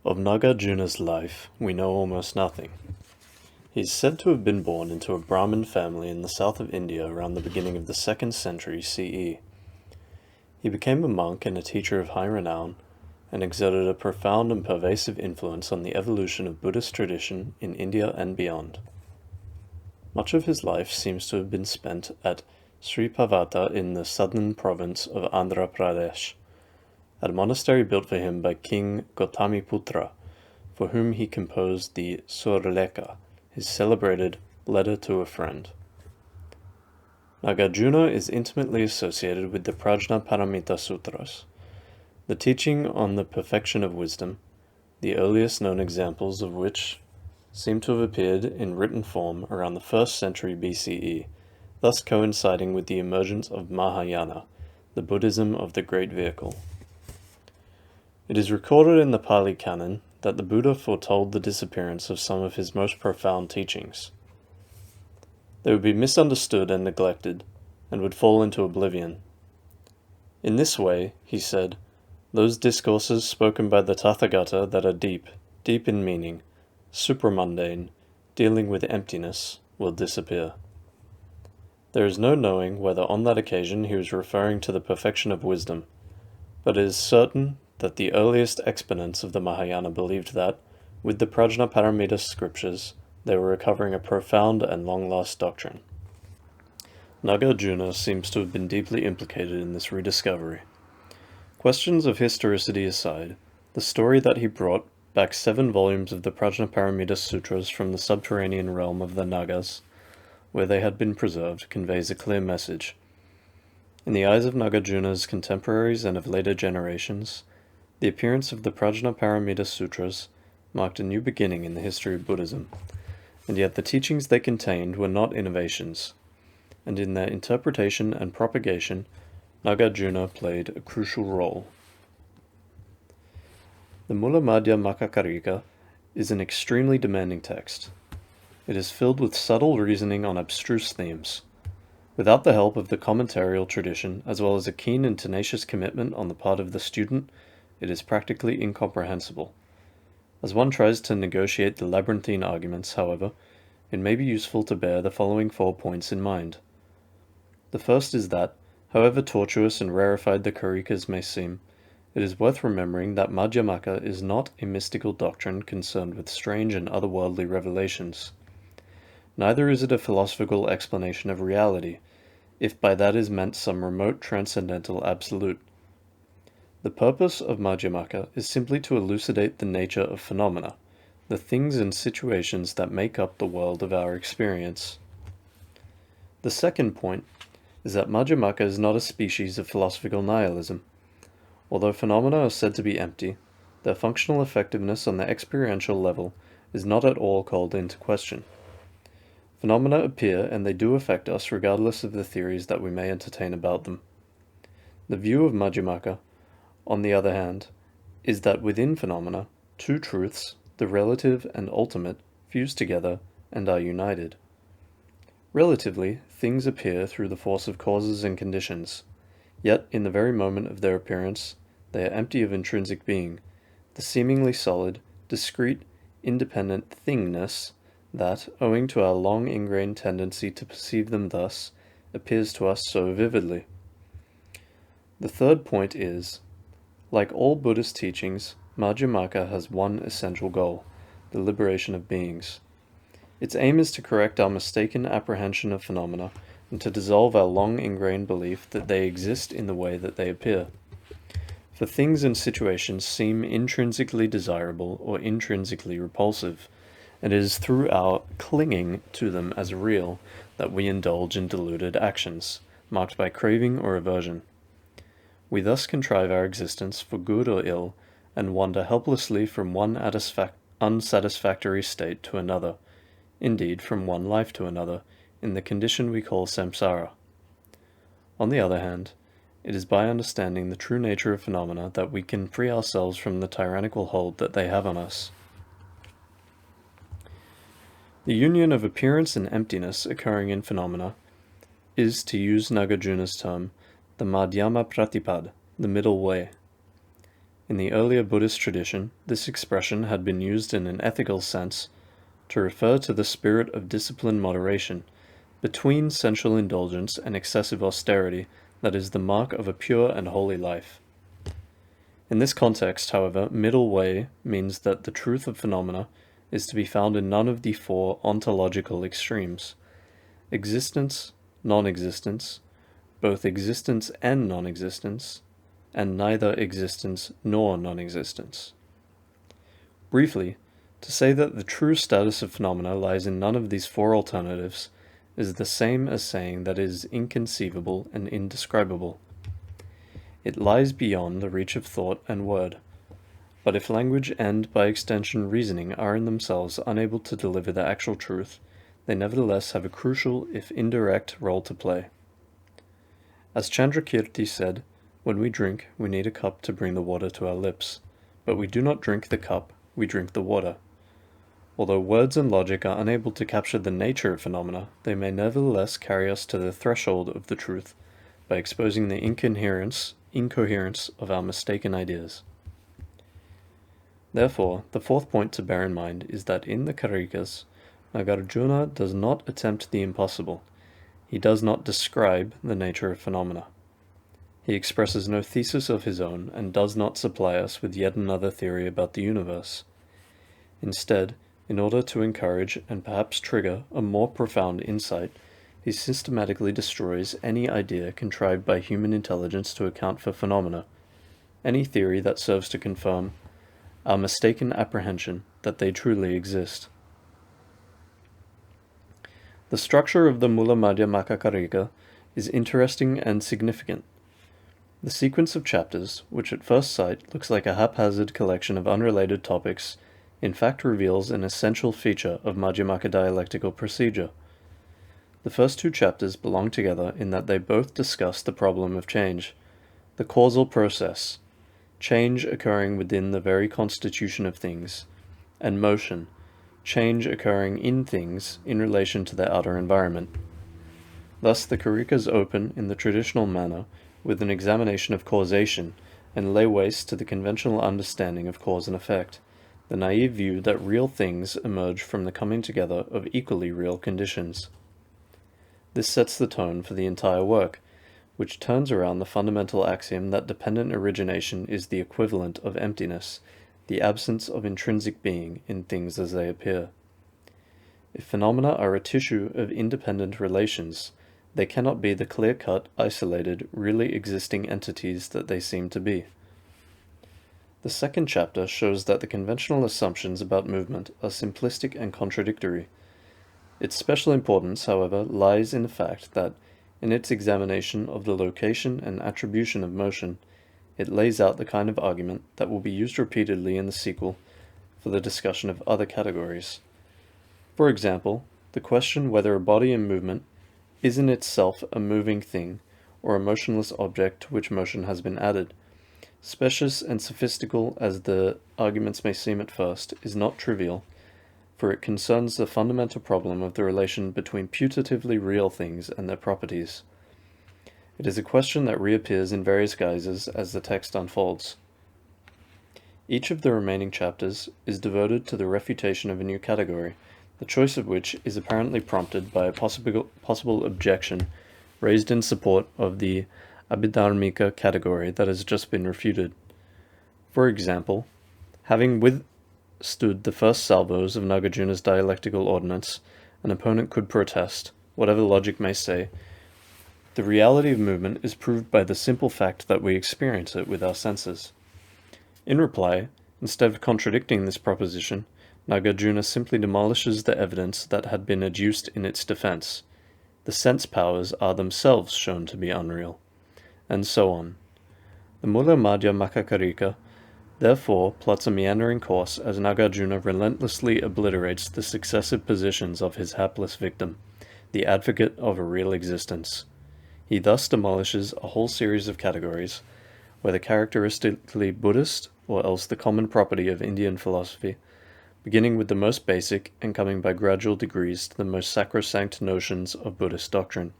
Of Nagarjuna's life, we know almost nothing. He is said to have been born into a Brahmin family in the south of India around the beginning of the 2nd century CE. He became a monk and a teacher of high renown, and exerted a profound and pervasive influence on the evolution of Buddhist tradition in India and beyond. Much of his life seems to have been spent at Sri Pavata in the southern province of Andhra Pradesh, at a monastery built for him by King Gautamiputra, for whom he composed the Surleka, his celebrated Letter to a Friend. Nagarjuna is intimately associated with the Prajnaparamita Sutras, the teaching on the perfection of wisdom, the earliest known examples of which seem to have appeared in written form around the 1st century BCE, thus coinciding with the emergence of Mahayana, the Buddhism of the Great Vehicle. It is recorded in the Pali Canon that the Buddha foretold the disappearance of some of his most profound teachings. They would be misunderstood and neglected, and would fall into oblivion. In this way, he said, those discourses spoken by the Tathagata that are deep in meaning, supramundane, dealing with emptiness, will disappear. There is no knowing whether on that occasion he was referring to the perfection of wisdom, but it is certain that the earliest exponents of the Mahayana believed that, with the Prajnaparamita scriptures, they were recovering a profound and long-lost doctrine. Nagarjuna seems to have been deeply implicated in this rediscovery. Questions of historicity aside, the story that he brought back 7 volumes of the Prajnaparamita Sutras from the subterranean realm of the Nagas, where they had been preserved, conveys a clear message. In the eyes of Nagarjuna's contemporaries and of later generations, the appearance of the Prajnaparamita Sutras marked a new beginning in the history of Buddhism, and yet the teachings they contained were not innovations, and in their interpretation and propagation, Nagarjuna played a crucial role. The Mulamadhyamakakarika is an extremely demanding text. It is filled with subtle reasoning on abstruse themes. Without the help of the commentarial tradition, as well as a keen and tenacious commitment on the part of the student, it is practically incomprehensible. As one tries to negotiate the labyrinthine arguments, however, it may be useful to bear the following 4 points in mind. The first is that, however tortuous and rarefied the Karikas may seem, it is worth remembering that Madhyamaka is not a mystical doctrine concerned with strange and otherworldly revelations. Neither is it a philosophical explanation of reality, if by that is meant some remote transcendental absolute. The purpose of Madhyamaka is simply to elucidate the nature of phenomena, the things and situations that make up the world of our experience. The second point is that Madhyamaka is not a species of philosophical nihilism. Although phenomena are said to be empty, their functional effectiveness on the experiential level is not at all called into question. Phenomena appear and they do affect us regardless of the theories that we may entertain about them. The view of Madhyamaka, on the other hand, is that within phenomena, 2 truths, the relative and ultimate, fuse together and are united. Relatively, things appear through the force of causes and conditions, yet in the very moment of their appearance, they are empty of intrinsic being, the seemingly solid, discrete, independent thingness that, owing to our long-ingrained tendency to perceive them thus, appears to us so vividly. The third point is, like all Buddhist teachings, Madhyamaka has one essential goal, the liberation of beings. Its aim is to correct our mistaken apprehension of phenomena and to dissolve our long-ingrained belief that they exist in the way that they appear. For things and situations seem intrinsically desirable or intrinsically repulsive, and it is through our clinging to them as real that we indulge in deluded actions, marked by craving or aversion. We thus contrive our existence for good or ill, and wander helplessly from one unsatisfactory state to another, indeed from one life to another, in the condition we call samsara. On the other hand, it is by understanding the true nature of phenomena that we can free ourselves from the tyrannical hold that they have on us. The union of appearance and emptiness occurring in phenomena is, to use Nagarjuna's term, the Madhyama Pratipad, the middle way. In the earlier Buddhist tradition, this expression had been used in an ethical sense to refer to the spirit of disciplined moderation, between sensual indulgence and excessive austerity, that is the mark of a pure and holy life. In this context, however, middle way means that the truth of phenomena is to be found in none of the four ontological extremes: existence, non-existence, both existence and non-existence, and neither existence nor non-existence. Briefly, to say that the true status of phenomena lies in none of these four alternatives is the same as saying that it is inconceivable and indescribable. It lies beyond the reach of thought and word. But if language and, by extension, reasoning are in themselves unable to deliver the actual truth, they nevertheless have a crucial, if indirect, role to play. As Chandrakirti said, when we drink, we need a cup to bring the water to our lips, but we do not drink the cup, we drink the water. Although words and logic are unable to capture the nature of phenomena, they may nevertheless carry us to the threshold of the truth by exposing the incoherence of our mistaken ideas. Therefore, the fourth point to bear in mind is that in the Karikas, Nagarjuna does not attempt the impossible. He does not describe the nature of phenomena. He expresses no thesis of his own and does not supply us with yet another theory about the universe. Instead, in order to encourage and perhaps trigger a more profound insight, he systematically destroys any idea contrived by human intelligence to account for phenomena, any theory that serves to confirm our mistaken apprehension that they truly exist. The structure of the Mulamadhyamakakarika is interesting and significant. The sequence of chapters, which at first sight looks like a haphazard collection of unrelated topics, in fact reveals an essential feature of Madhyamaka dialectical procedure. The first two chapters belong together in that they both discuss the problem of change, the causal process, change occurring within the very constitution of things, and motion, change occurring in things in relation to their outer environment. Thus the Karikas open in the traditional manner with an examination of causation and lay waste to the conventional understanding of cause and effect, the naive view that real things emerge from the coming together of equally real conditions. This sets the tone for the entire work, which turns around the fundamental axiom that dependent origination is the equivalent of emptiness, the absence of intrinsic being in things as they appear. If phenomena are a tissue of independent relations, they cannot be the clear-cut, isolated, really existing entities that they seem to be. The second chapter shows that the conventional assumptions about movement are simplistic and contradictory. Its special importance, however, lies in the fact that, in its examination of the location and attribution of motion, it lays out the kind of argument that will be used repeatedly in the sequel for the discussion of other categories. For example, the question whether a body in movement is in itself a moving thing or a motionless object to which motion has been added. Specious and sophistical as the arguments may seem at first, is not trivial, for it concerns the fundamental problem of the relation between putatively real things and their properties. It is a question that reappears in various guises as the text unfolds. Each of the remaining chapters is devoted to the refutation of a new category, the choice of which is apparently prompted by a possible objection raised in support of the Abhidharmika category that has just been refuted. For example, having withstood the first salvos of Nagarjuna's dialectical ordinance, an opponent could protest, whatever logic may say, the reality of movement is proved by the simple fact that we experience it with our senses. In reply, instead of contradicting this proposition, Nagarjuna simply demolishes the evidence that had been adduced in its defense. The sense powers are themselves shown to be unreal, and so on. The Mulamadhyamakakarika therefore plots a meandering course as Nagarjuna relentlessly obliterates the successive positions of his hapless victim, the advocate of a real existence. He thus demolishes a whole series of categories, whether characteristically Buddhist or else the common property of Indian philosophy, beginning with the most basic and coming by gradual degrees to the most sacrosanct notions of Buddhist doctrine,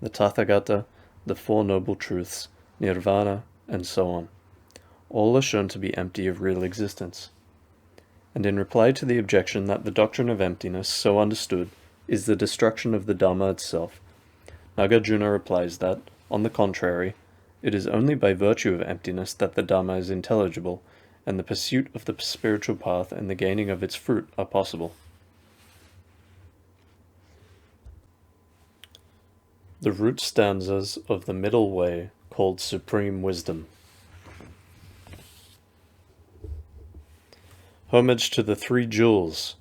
the Tathagata, the Four Noble Truths, Nirvana, and so on. all are shown to be empty of real existence. And in reply to the objection that the doctrine of emptiness, so understood, is the destruction of the Dhamma itself, Nagarjuna replies that, on the contrary, it is only by virtue of emptiness that the Dhamma is intelligible, and the pursuit of the spiritual path and the gaining of its fruit are possible. The root stanzas of the middle way, called Supreme Wisdom. Homage to the three jewels.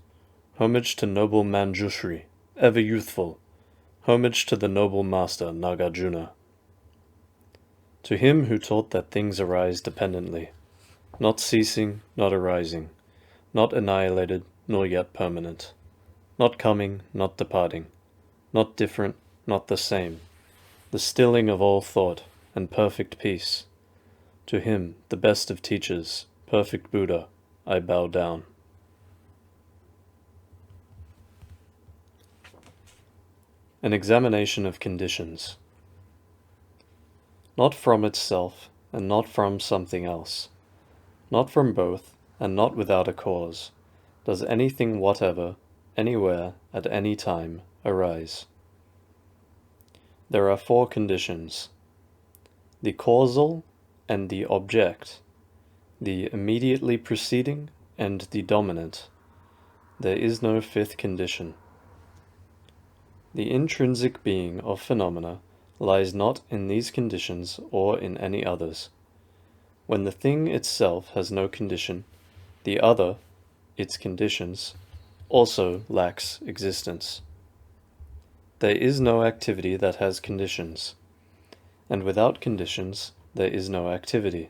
Homage to noble Manjushri, ever youthful. Homage to the noble master, Nagarjuna. To him who taught that things arise dependently, not ceasing, not arising, not annihilated, nor yet permanent, not coming, not departing, not different, not the same, the stilling of all thought, and perfect peace. To him, the best of teachers, perfect Buddha, I bow down. An examination of conditions. Not from itself, and not from something else, not from both, and not without a cause, does anything whatever, anywhere, at any time, arise. There are four conditions: the causal and the object, the immediately preceding and the dominant. There is no fifth condition. The intrinsic being of phenomena lies not in these conditions or in any others. When the thing itself has no condition, the other, its conditions, also lacks existence. There is no activity that has conditions, and without conditions there is no activity.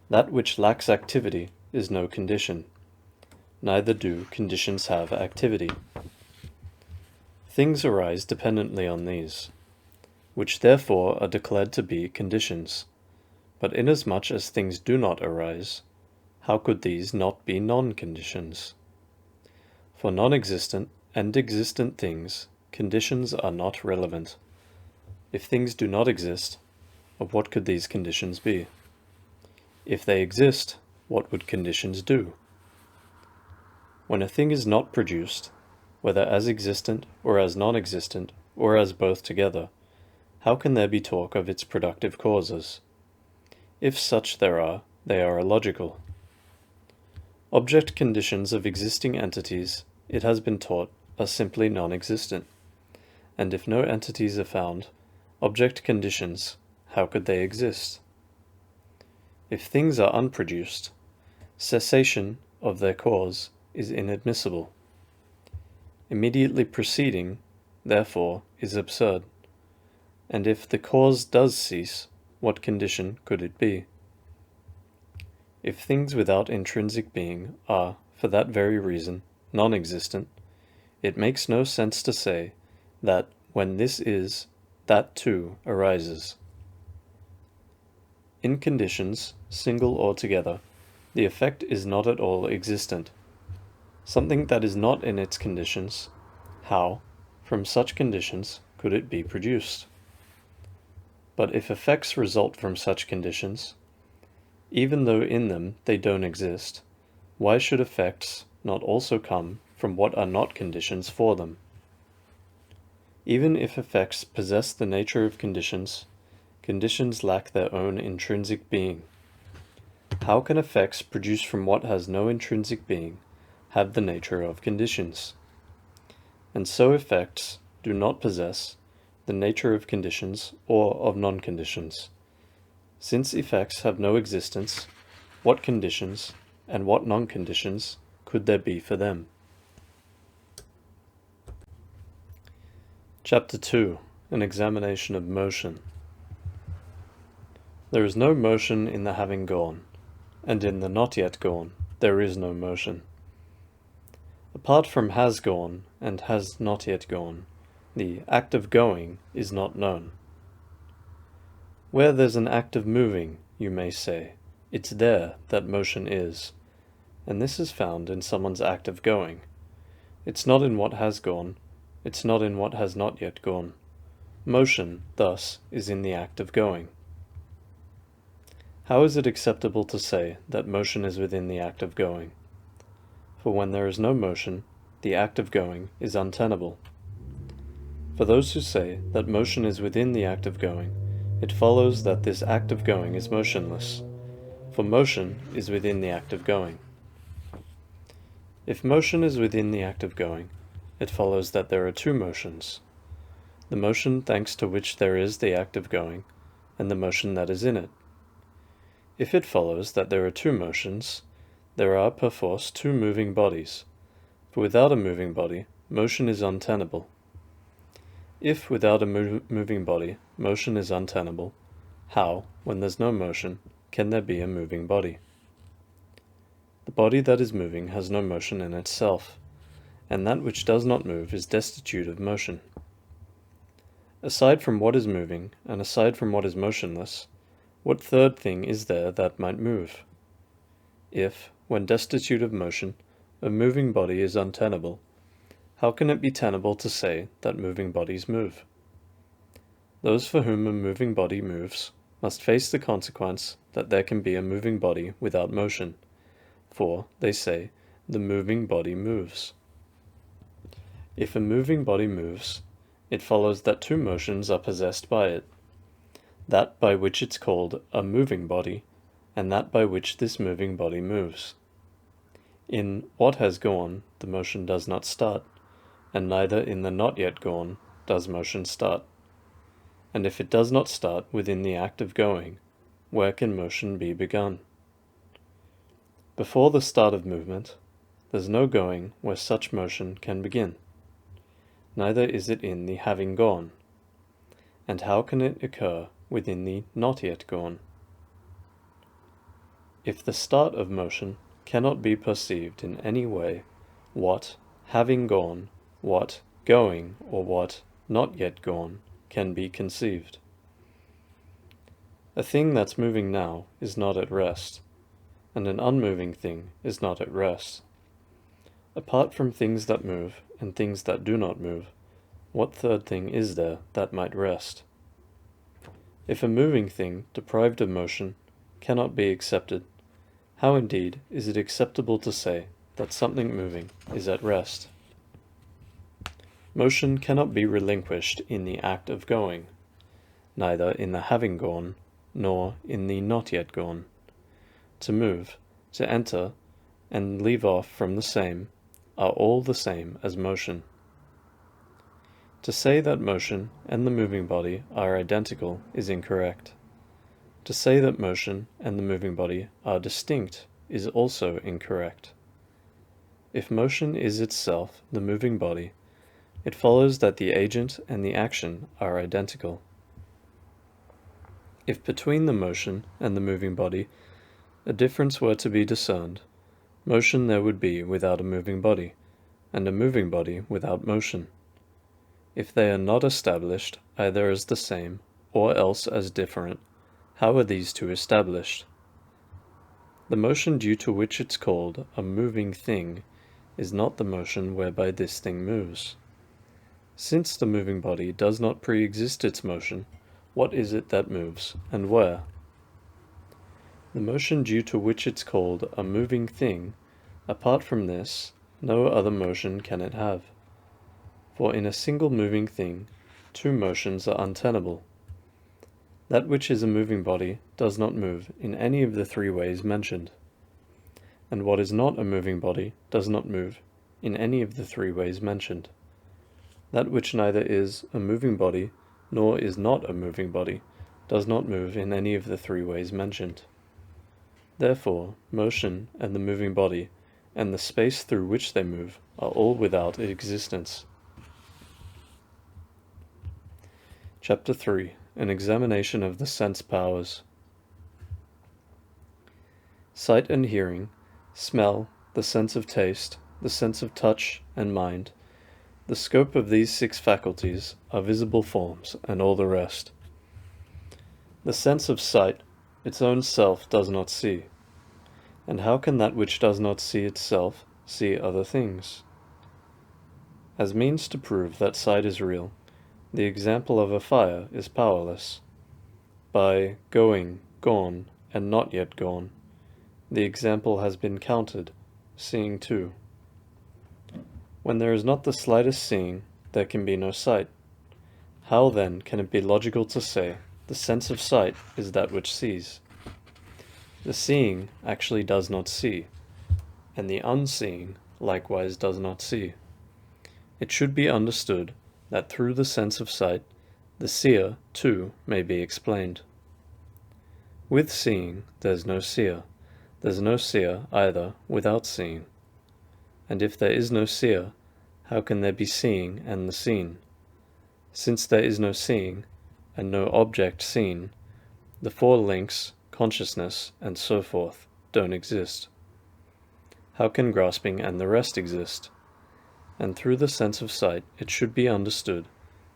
That which lacks activity is no condition, neither do conditions have activity. Things arise dependently on these, which therefore are declared to be conditions. But inasmuch as things do not arise, how could these not be non-conditions? For non-existent and existent things, conditions are not relevant. If things do not exist, of what could these conditions be? If they exist, what would conditions do? When a thing is not produced, whether as existent or as non-existent or as both together, how can there be talk of its productive causes? If such there are, they are illogical. Object conditions of existing entities, it has been taught, are simply non-existent. And if no entities are found, object conditions, how could they exist? If things are unproduced, cessation of their cause is inadmissible. Immediately preceding, therefore, is absurd. And if the cause does cease, what condition could it be? If things without intrinsic being are, for that very reason, non-existent, it makes no sense to say that when this is, that too arises. In conditions, single or together, the effect is not at all existent. Something that is not in its conditions, how, from such conditions, could it be produced? But if effects result from such conditions, even though in them they don't exist, why should effects not also come from what are not conditions for them? Even if effects possess the nature of conditions, conditions lack their own intrinsic being. How can effects produced from what has no intrinsic being have the nature of conditions? And so effects do not possess the nature of conditions or of non-conditions. Since effects have no existence, what conditions and what non-conditions could there be for them? Chapter 2. An examination of motion. There is no motion in the having gone, and in the not yet gone there is no motion. Apart from has gone and has not yet gone, the act of going is not known. Where there's an act of moving, you may say, it's there that motion is, and this is found in someone's act of going. It's not in what has gone, it's not in what has not yet gone. Motion, thus, is in the act of going. How is it acceptable to say that motion is within the act of going? For when there is no motion, the act of going is untenable. For those who say that motion is within the act of going, it follows that this act of going is motionless, for motion is within the act of going. If motion is within the act of going, it follows that there are two motions, the motion thanks to which there is the act of going, and the motion that is in it. If it follows that there are two motions, there are perforce two moving bodies, for without a moving body, motion is untenable. If without a moving body, motion is untenable, how, when there's no motion, can there be a moving body? The body that is moving has no motion in itself, and that which does not move is destitute of motion. Aside from what is moving, and aside from what is motionless, what third thing is there that might move? If, when destitute of motion, a moving body is untenable, how can it be tenable to say that moving bodies move? Those for whom a moving body moves must face the consequence that there can be a moving body without motion, for, they say, the moving body moves. If a moving body moves, it follows that two motions are possessed by it, that by which it's called a moving body, and that by which this moving body moves. In what has gone, the motion does not start, and neither in the not yet gone does motion start. And if it does not start within the act of going, where can motion be begun? Before the start of movement, there's no going where such motion can begin. Neither is it in the having gone. And how can it occur within the not yet gone? If the start of motion cannot be perceived in any way, what, having gone, what, going, or what, not yet gone, can be conceived? A thing that's moving now is not at rest, and an unmoving thing is not at rest. Apart from things that move and things that do not move, what third thing is there that might rest? If a moving thing deprived of motion cannot be accepted, how indeed is it acceptable to say that something moving is at rest? Motion cannot be relinquished in the act of going, neither in the having gone, nor in the not yet gone. To move, to enter, and leave off from the same, are all the same as motion. To say that motion and the moving body are identical is incorrect. To say that motion and the moving body are distinct is also incorrect. If motion is itself the moving body, it follows that the agent and the action are identical. If between the motion and the moving body a difference were to be discerned, motion there would be without a moving body, and a moving body without motion. If they are not established either as the same, or else as different, how are these two established? The motion due to which it's called a moving thing is not the motion whereby this thing moves. Since the moving body does not pre-exist its motion, what is it that moves, and where? The motion due to which it's called a moving thing, apart from this, no other motion can it have. For in a single moving thing, two motions are untenable. That which is a moving body does not move in any of the three ways mentioned, and what is not a moving body does not move in any of the three ways mentioned. That which neither is a moving body nor is not a moving body does not move in any of the three ways mentioned. Therefore, motion and the moving body and the space through which they move are all without existence. Chapter 3. An examination of the sense powers. Sight and hearing, smell, the sense of taste, the sense of touch and mind, the scope of these six faculties are visible forms and all the rest. The sense of sight, its own self does not see. And how can that which does not see itself see other things? As means to prove that sight is real, the example of a fire is powerless. By going, gone, and not yet gone. The example has been counted, seeing 2. When there is not the slightest seeing, there can be no sight. How then can it be logical to say the sense of sight is that which sees? The seeing actually does not see, and the unseeing likewise does not see. It should be understood that through the sense of sight, the seer, too, may be explained. With seeing, there's no seer. There's no seer, either, without seeing. And if there is no seer, how can there be seeing and the seen? Since there is no seeing, and no object seen, the 4 links, consciousness, and so forth, don't exist. How can grasping and the rest exist? And through the sense of sight it should be understood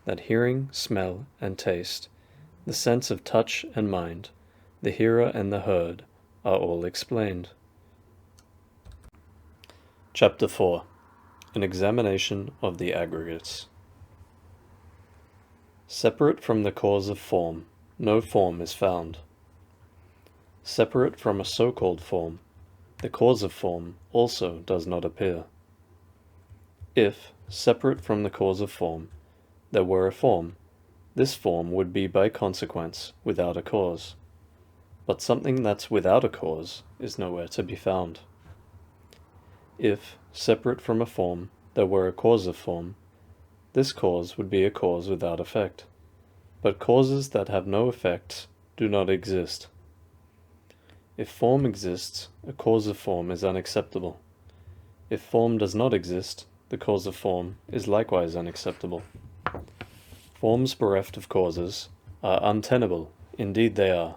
that hearing, smell, and taste, the sense of touch and mind, the hearer and the heard, are all explained. Chapter 4. An examination of the aggregates. Separate from the cause of form, no form is found. Separate from a so-called form, the cause of form also does not appear. If, separate from the cause of form, there were a form, this form would be by consequence without a cause. But something that's without a cause is nowhere to be found. If, separate from a form, there were a cause of form, this cause would be a cause without effect. But causes that have no effects do not exist. If form exists, a cause of form is unacceptable. If form does not exist, the cause of form is likewise unacceptable. Forms bereft of causes are untenable, indeed they are,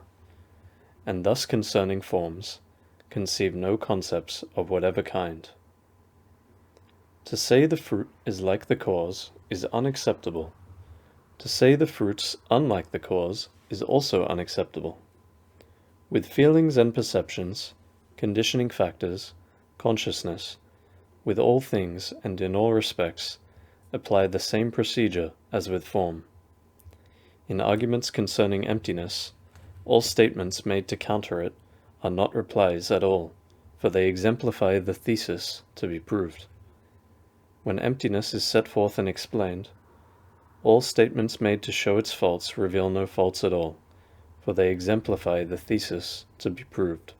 and thus concerning forms, conceive no concepts of whatever kind. To say the fruit is like the cause is unacceptable. To say the fruit's unlike the cause is also unacceptable. With feelings and perceptions, conditioning factors, consciousness, with all things and in all respects, apply the same procedure as with form. In arguments concerning emptiness, all statements made to counter it are not replies at all, for they exemplify the thesis to be proved. When emptiness is set forth and explained, all statements made to show its faults reveal no faults at all, for they exemplify the thesis to be proved.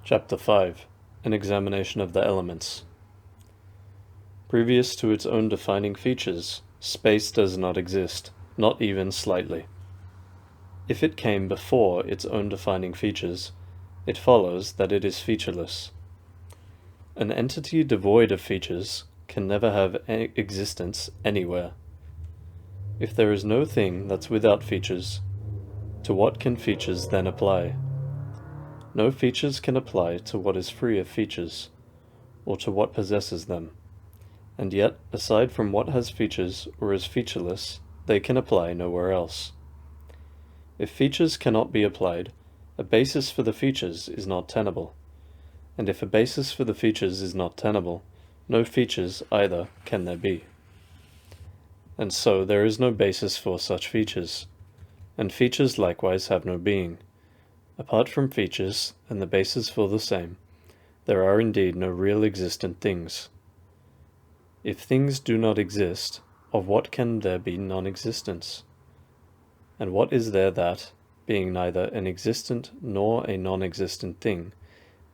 Chapter 5. An examination of the elements. Previous to its own defining features, space does not exist, not even slightly. If it came before its own defining features, it follows that it is featureless. An entity devoid of features can never have existence anywhere. If there is no thing that's without features, to what can features then apply? No features can apply to what is free of features, or to what possesses them, and yet, aside from what has features or is featureless, they can apply nowhere else. If features cannot be applied, a basis for the features is not tenable, and if a basis for the features is not tenable, no features either can there be. And so there is no basis for such features, and features likewise have no being. Apart from features, and the basis for the same, there are indeed no real existent things. If things do not exist, of what can there be non-existence? And what is there that, being neither an existent nor a non-existent thing,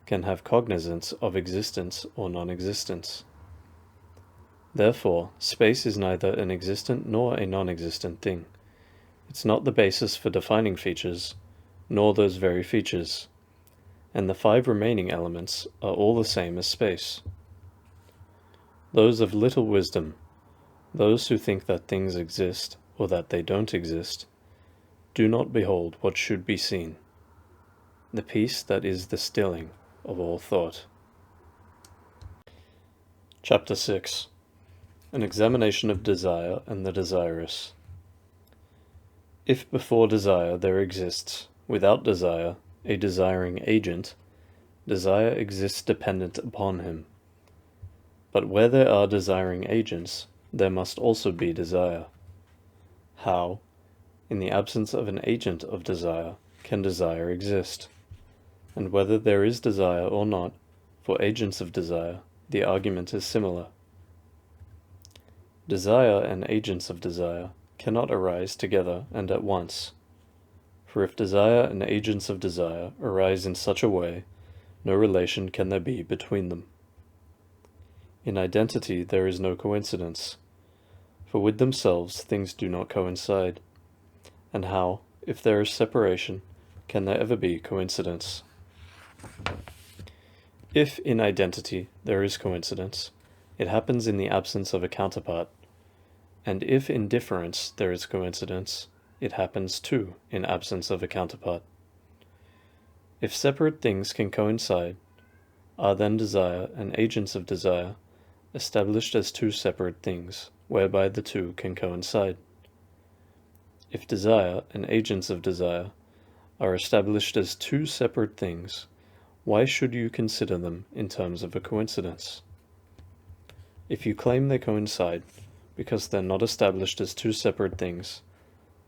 can have cognizance of existence or non-existence? Therefore, space is neither an existent nor a non-existent thing. It's not the basis for defining features, nor those very features, and the 5 remaining elements are all the same as space. Those of little wisdom, those who think that things exist or that they don't exist, do not behold what should be seen, the peace that is the stilling of all thought. Chapter 6. An examination of desire and the desirous. If before desire there exists, without desire, a desiring agent, desire exists dependent upon him. But where there are desiring agents, there must also be desire. How? In the absence of an agent of desire, can desire exist? And whether there is desire or not, for agents of desire, the argument is similar. Desire and agents of desire cannot arise together and at once. For if desire and agents of desire arise in such a way, no relation can there be between them. In identity there is no coincidence, for with themselves things do not coincide. And how, if there is separation, can there ever be coincidence? If in identity there is coincidence, it happens in the absence of a counterpart, and if in difference there is coincidence, it happens too in absence of a counterpart. If separate things can coincide, are then desire and agents of desire established as two separate things, whereby the two can coincide? If desire and agents of desire are established as two separate things, why should you consider them in terms of a coincidence? If you claim they coincide because they're not established as two separate things,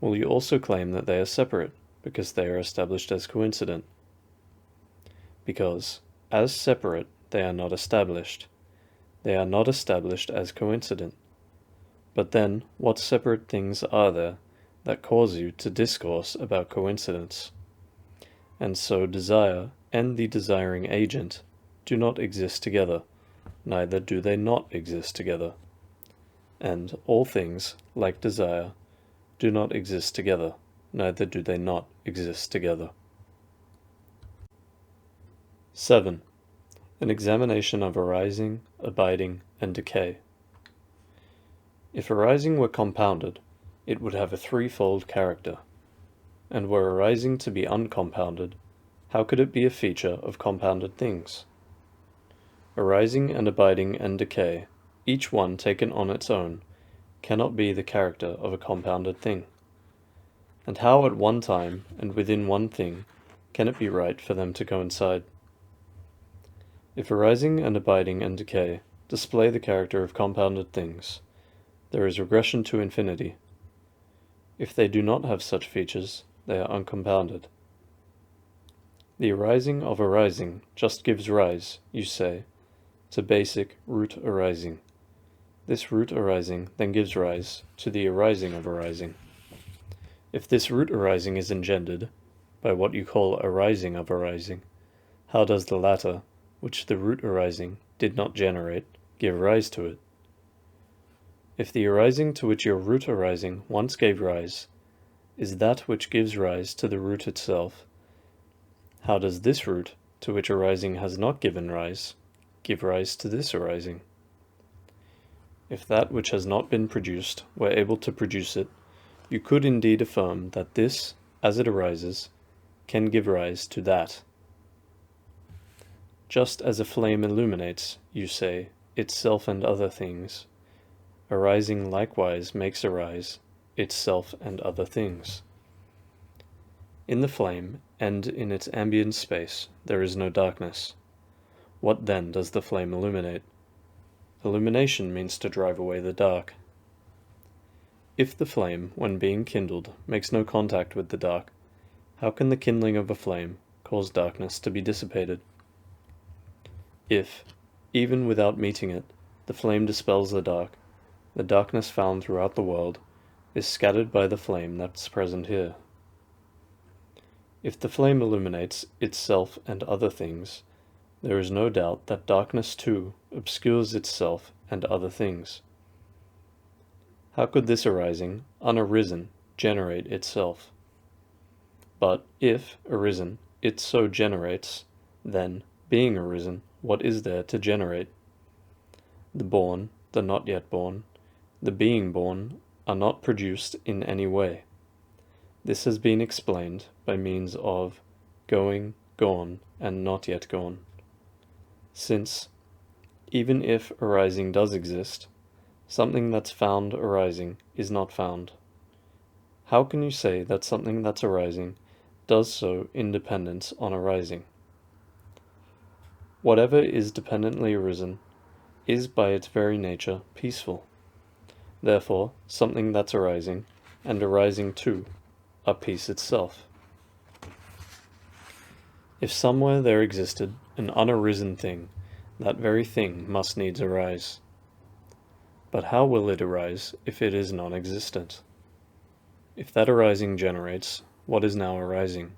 will you also claim that they are separate because they are established as coincident? Because, as separate, they are not established. They are not established as coincident. But then, what separate things are there that cause you to discourse about coincidence? And so desire and the desiring agent do not exist together, neither do they not exist together. And all things, like desire, do not exist together, neither do they not exist together. 7. An examination of arising, abiding, and decay. If arising were compounded, it would have a threefold character. And were arising to be uncompounded, how could it be a feature of compounded things? Arising and abiding and decay, each one taken on its own, cannot be the character of a compounded thing. And how at one time and within one thing can it be right for them to coincide? If arising and abiding and decay display the character of compounded things, there is regression to infinity. If they do not have such features, they are uncompounded. The arising of arising just gives rise, you say, to basic root arising. This root arising then gives rise to the arising of arising. If this root arising is engendered by what you call arising of arising, how does the latter, which the root arising did not generate, give rise to it? If the arising to which your root arising once gave rise is that which gives rise to the root itself, how does this root, to which arising has not given rise, give rise to this arising? If that which has not been produced were able to produce it, you could indeed affirm that this, as it arises, can give rise to that. Just as a flame illuminates, you say, itself and other things, arising likewise makes arise itself and other things. In the flame, and in its ambient space, there is no darkness. What then does the flame illuminate? Illumination means to drive away the dark. If the flame, when being kindled, makes no contact with the dark, how can the kindling of a flame cause darkness to be dissipated? If, even without meeting it, the flame dispels the darkness found throughout the world is scattered by the flame that's present here. If the flame illuminates itself and other things, there is no doubt that darkness too obscures itself and other things. How could this arising, unarisen, generate itself? But if, arisen, it so generates, then, being arisen, what is there to generate? The born, the not yet born, the being born, are not produced in any way. This has been explained by means of going, gone, and not yet gone. Since, even if arising does exist, something that's found arising is not found. How can you say that something that's arising does so in dependence on arising? Whatever is dependently arisen is by its very nature peaceful. Therefore, something that's arising, and arising too, are peace itself. If somewhere there existed an unarisen thing, that very thing must needs arise. But how will it arise if it is non-existent? If that arising generates, what is now arising?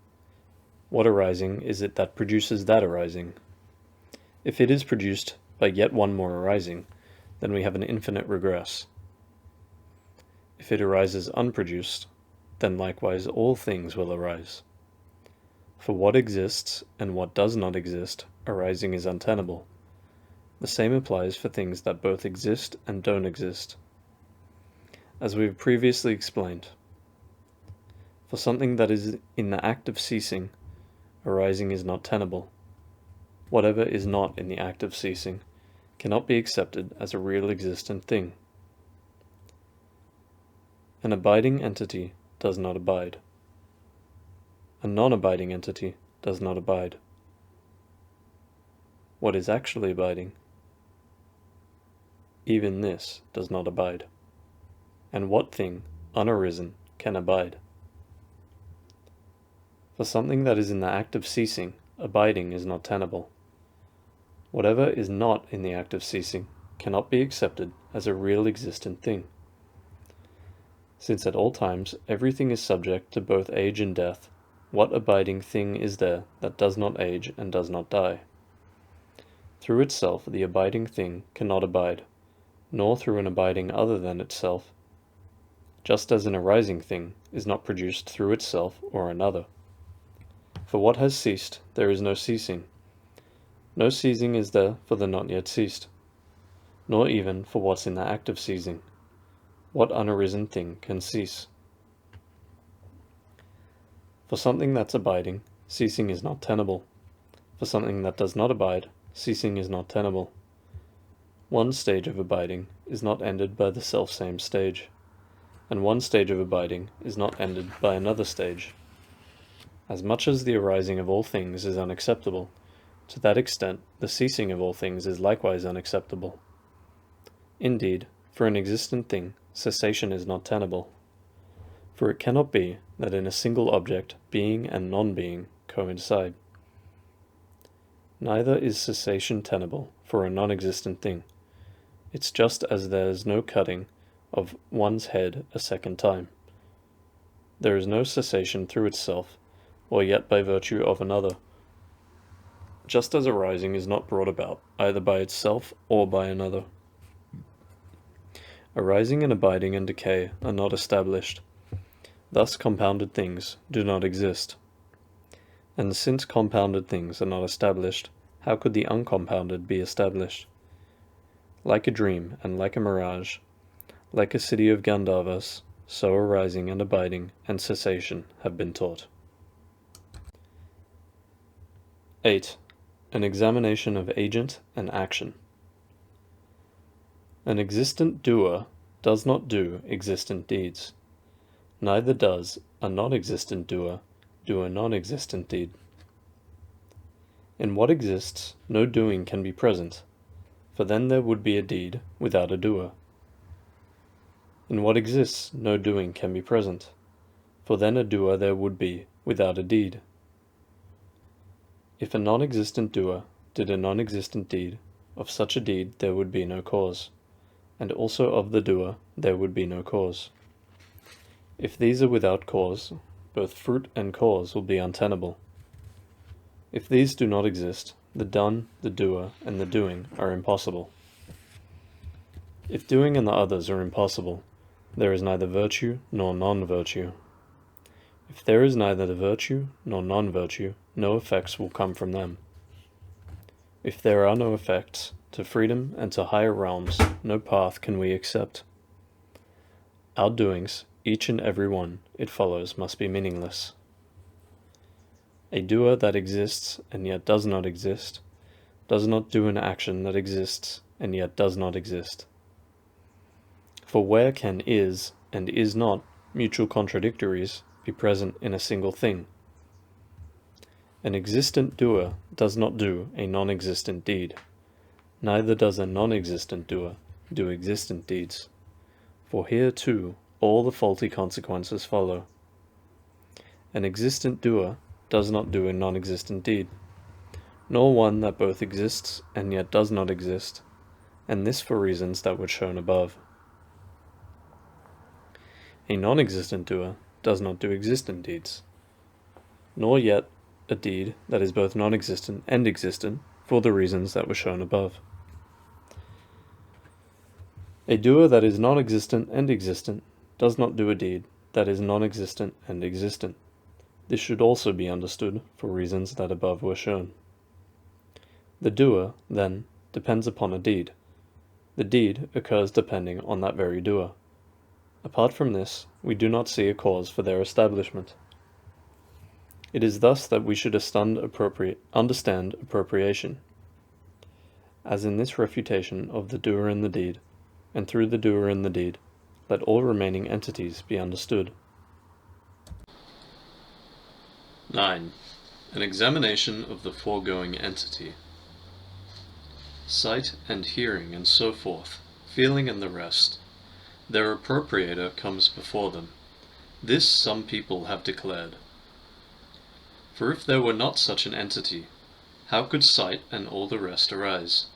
What arising is it that produces that arising? If it is produced by yet one more arising, then we have an infinite regress. If it arises unproduced, then likewise all things will arise. For what exists and what does not exist, arising is untenable. The same applies for things that both exist and don't exist. As we have previously explained, for something that is in the act of ceasing, arising is not tenable. Whatever is not in the act of ceasing cannot be accepted as a real existent thing. An abiding entity does not abide. A non-abiding entity does not abide. What is actually abiding? Even this does not abide. And what thing, unarisen, can abide? For something that is in the act of ceasing, abiding is not tenable. Whatever is not in the act of ceasing cannot be accepted as a real existent thing. Since at all times everything is subject to both age and death, what abiding thing is there that does not age and does not die? Through itself the abiding thing cannot abide, nor through an abiding other than itself, just as an arising thing is not produced through itself or another. For what has ceased, there is no ceasing. No ceasing is there for the not yet ceased, nor even for what's in the act of ceasing. What unarisen thing can cease? For something that's abiding, ceasing is not tenable. For something that does not abide, ceasing is not tenable. One stage of abiding is not ended by the selfsame stage, and one stage of abiding is not ended by another stage. As much as the arising of all things is unacceptable, to that extent the ceasing of all things is likewise unacceptable. Indeed, for an existent thing, cessation is not tenable. For it cannot be that in a single object being and non-being coincide. Neither is cessation tenable for a non-existent thing. It's just as there is no cutting of one's head a second time. There is no cessation through itself, or yet by virtue of another. Just as arising is not brought about either by itself or by another. Arising and abiding and decay are not established. Thus compounded things do not exist. And since compounded things are not established, how could the uncompounded be established? Like a dream and like a mirage, like a city of Gandharvas, so arising and abiding and cessation have been taught. 8. An examination of agent and action. An existent doer does not do existent deeds. Neither does a non-existent doer do a non-existent deed. In what exists, no doing can be present, for then there would be a deed without a doer. In what exists, no doing can be present, for then a doer there would be without a deed. If a non-existent doer did a non-existent deed, of such a deed there would be no cause, and also of the doer there would be no cause. If these are without cause, both fruit and cause will be untenable. If these do not exist, the done, the doer, and the doing are impossible. If doing and the others are impossible, there is neither virtue nor non-virtue. If there is neither the virtue nor non-virtue, no effects will come from them. If there are no effects, to freedom and to higher realms no path can we accept. Our doings, each and every one, it follows, must be meaningless. A doer that exists and yet does not exist, does not do an action that exists and yet does not exist. For where can is and is not, mutual contradictories, be present in a single thing? An existent doer does not do a non-existent deed, neither does a non-existent doer do existent deeds. For here too all the faulty consequences follow. An existent doer does not do a non-existent deed, nor one that both exists and yet does not exist, and this for reasons that were shown above. A non-existent doer does not do existent deeds, nor yet a deed that is both non-existent and existent, for the reasons that were shown above. A doer that is non-existent and existent does not do a deed that is non-existent and existent. This should also be understood for reasons that above were shown. The doer, then, depends upon a deed. The deed occurs depending on that very doer. Apart from this, we do not see a cause for their establishment. It is thus that we should understand appropriation. As in this refutation of the doer and the deed, and through the doer and the deed, let all remaining entities be understood. 9. An examination of the foregoing entity. Sight and hearing and so forth, feeling and the rest, their appropriator comes before them. This some people have declared. For if there were not such an entity, how could sight and all the rest arise?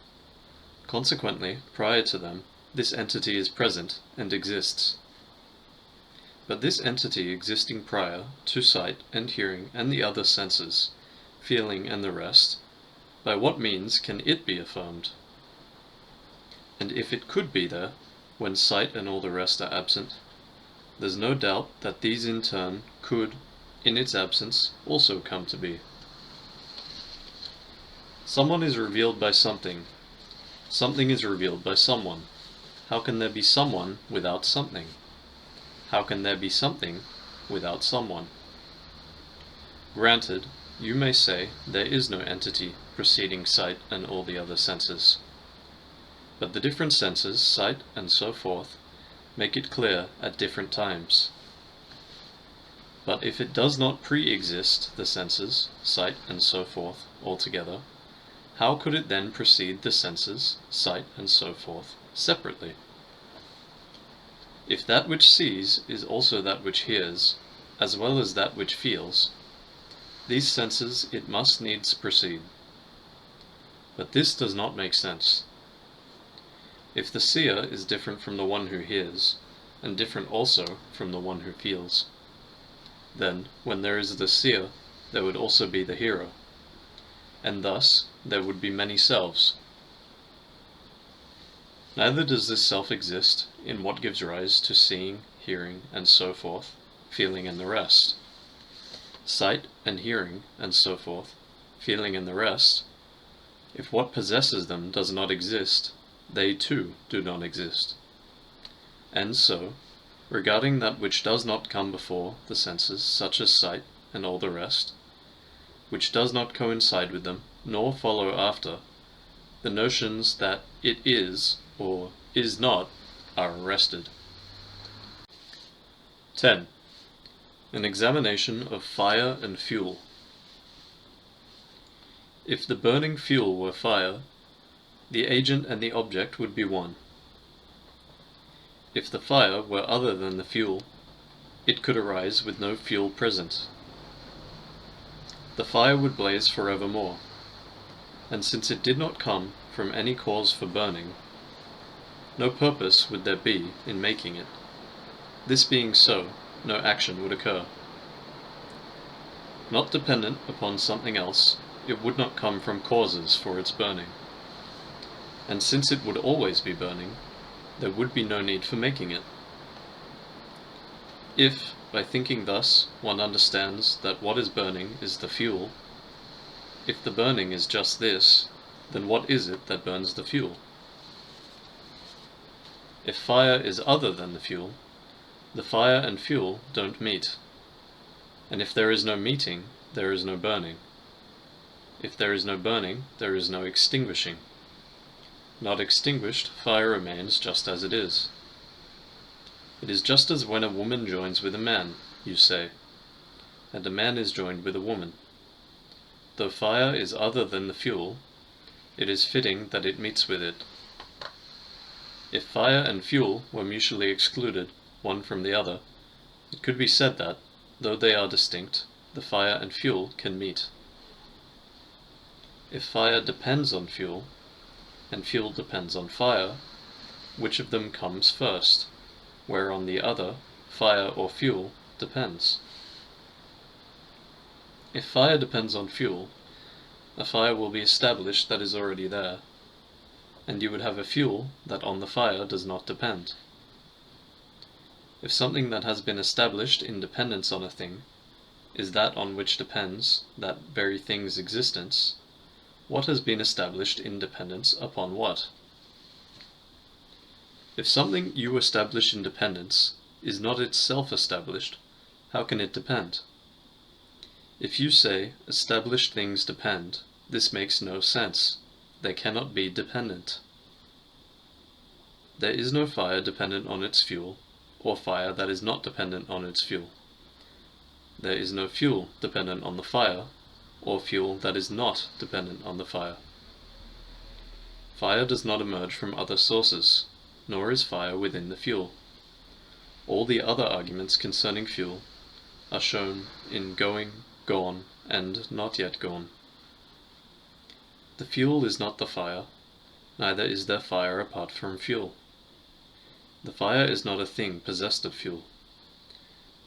Consequently, prior to them, this entity is present and exists. But this entity existing prior to sight and hearing and the other senses, feeling and the rest, by what means can it be affirmed? And if it could be there, when sight and all the rest are absent, there's no doubt that these in turn could, in its absence, also come to be. Someone is revealed by something. Something is revealed by someone. How can there be someone without something? How can there be something without someone? Granted, you may say there is no entity preceding sight and all the other senses. But the different senses, sight and so forth, make it clear at different times. But if it does not pre-exist the senses, sight and so forth, altogether, how could it then precede the senses, sight and so forth, separately? If that which sees is also that which hears, as well as that which feels, these senses it must needs precede. But this does not make sense. If the seer is different from the one who hears, and different also from the one who feels, then, when there is the seer, there would also be the hearer, and thus there would be many selves. Neither does this self exist in what gives rise to seeing, hearing, and so forth, feeling and the rest. Sight and hearing, and so forth, feeling and the rest, if what possesses them does not exist, they too do not exist. And so, regarding that which does not come before the senses, such as sight and all the rest, which does not coincide with them, nor follow after, the notions that it is, or is not, are arrested. 10. An examination of fire and fuel. If the burning fuel were fire, the agent and the object would be one. If the fire were other than the fuel, it could arise with no fuel present. The fire would blaze forevermore, and since it did not come from any cause for burning, no purpose would there be in making it. This being so, no action would occur. Not dependent upon something else, it would not come from causes for its burning. And since it would always be burning, there would be no need for making it. If, by thinking thus, one understands that what is burning is the fuel, if the burning is just this, then what is it that burns the fuel? If fire is other than the fuel, the fire and fuel don't meet. And if there is no meeting, there is no burning. If there is no burning, there is no extinguishing. Not extinguished, fire remains just as it is. It is just as when a woman joins with a man, you say, and a man is joined with a woman. Though fire is other than the fuel, it is fitting that it meets with it. If fire and fuel were mutually excluded, one from the other, it could be said that, though they are distinct, the fire and fuel can meet. If fire depends on fuel, and fuel depends on fire, which of them comes first, whereon the other, fire or fuel, depends? If fire depends on fuel, a fire will be established that is already there, and you would have a fuel that on the fire does not depend. If something that has been established in dependence on a thing is that on which depends that very thing's existence, what has been established in dependence upon what? If something you establish in dependence is not itself established, how can it depend? If you say established things depend, this makes no sense. They cannot be dependent. There is no fire dependent on its fuel, or fire that is not dependent on its fuel. There is no fuel dependent on the fire, or fuel that is not dependent on the fire. Fire does not emerge from other sources, nor is fire within the fuel. All the other arguments concerning fuel are shown in going, gone, and not yet gone. The fuel is not the fire, neither is there fire apart from fuel. The fire is not a thing possessed of fuel.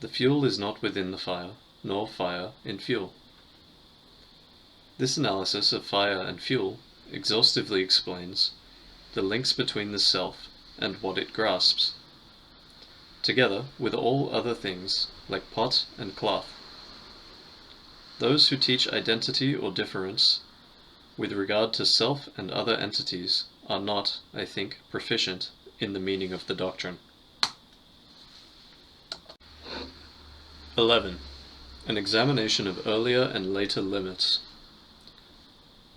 The fuel is not within the fire, nor fire in fuel. This analysis of fire and fuel exhaustively explains the links between the self and what it grasps, together with all other things like pot and cloth. Those who teach identity or difference with regard to self and other entities are not, I think, proficient in the meaning of the doctrine. 11. An examination of earlier and later limits.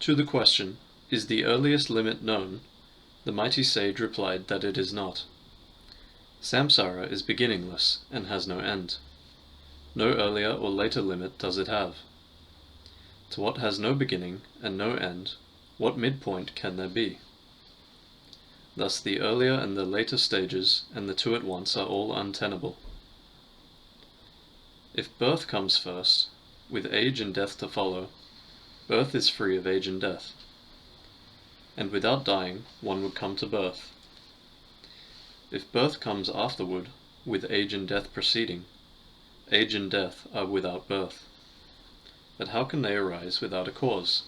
To the question, is the earliest limit known? The mighty sage replied that it is not. Samsara is beginningless and has no end. No earlier or later limit does it have. To what has no beginning and no end, what midpoint can there be? Thus the earlier and the later stages and the two at once are all untenable. If birth comes first, with age and death to follow, birth is free of age and death. And without dying, one would come to birth. If birth comes afterward, with age and death preceding, age and death are without birth. But how can they arise without a cause?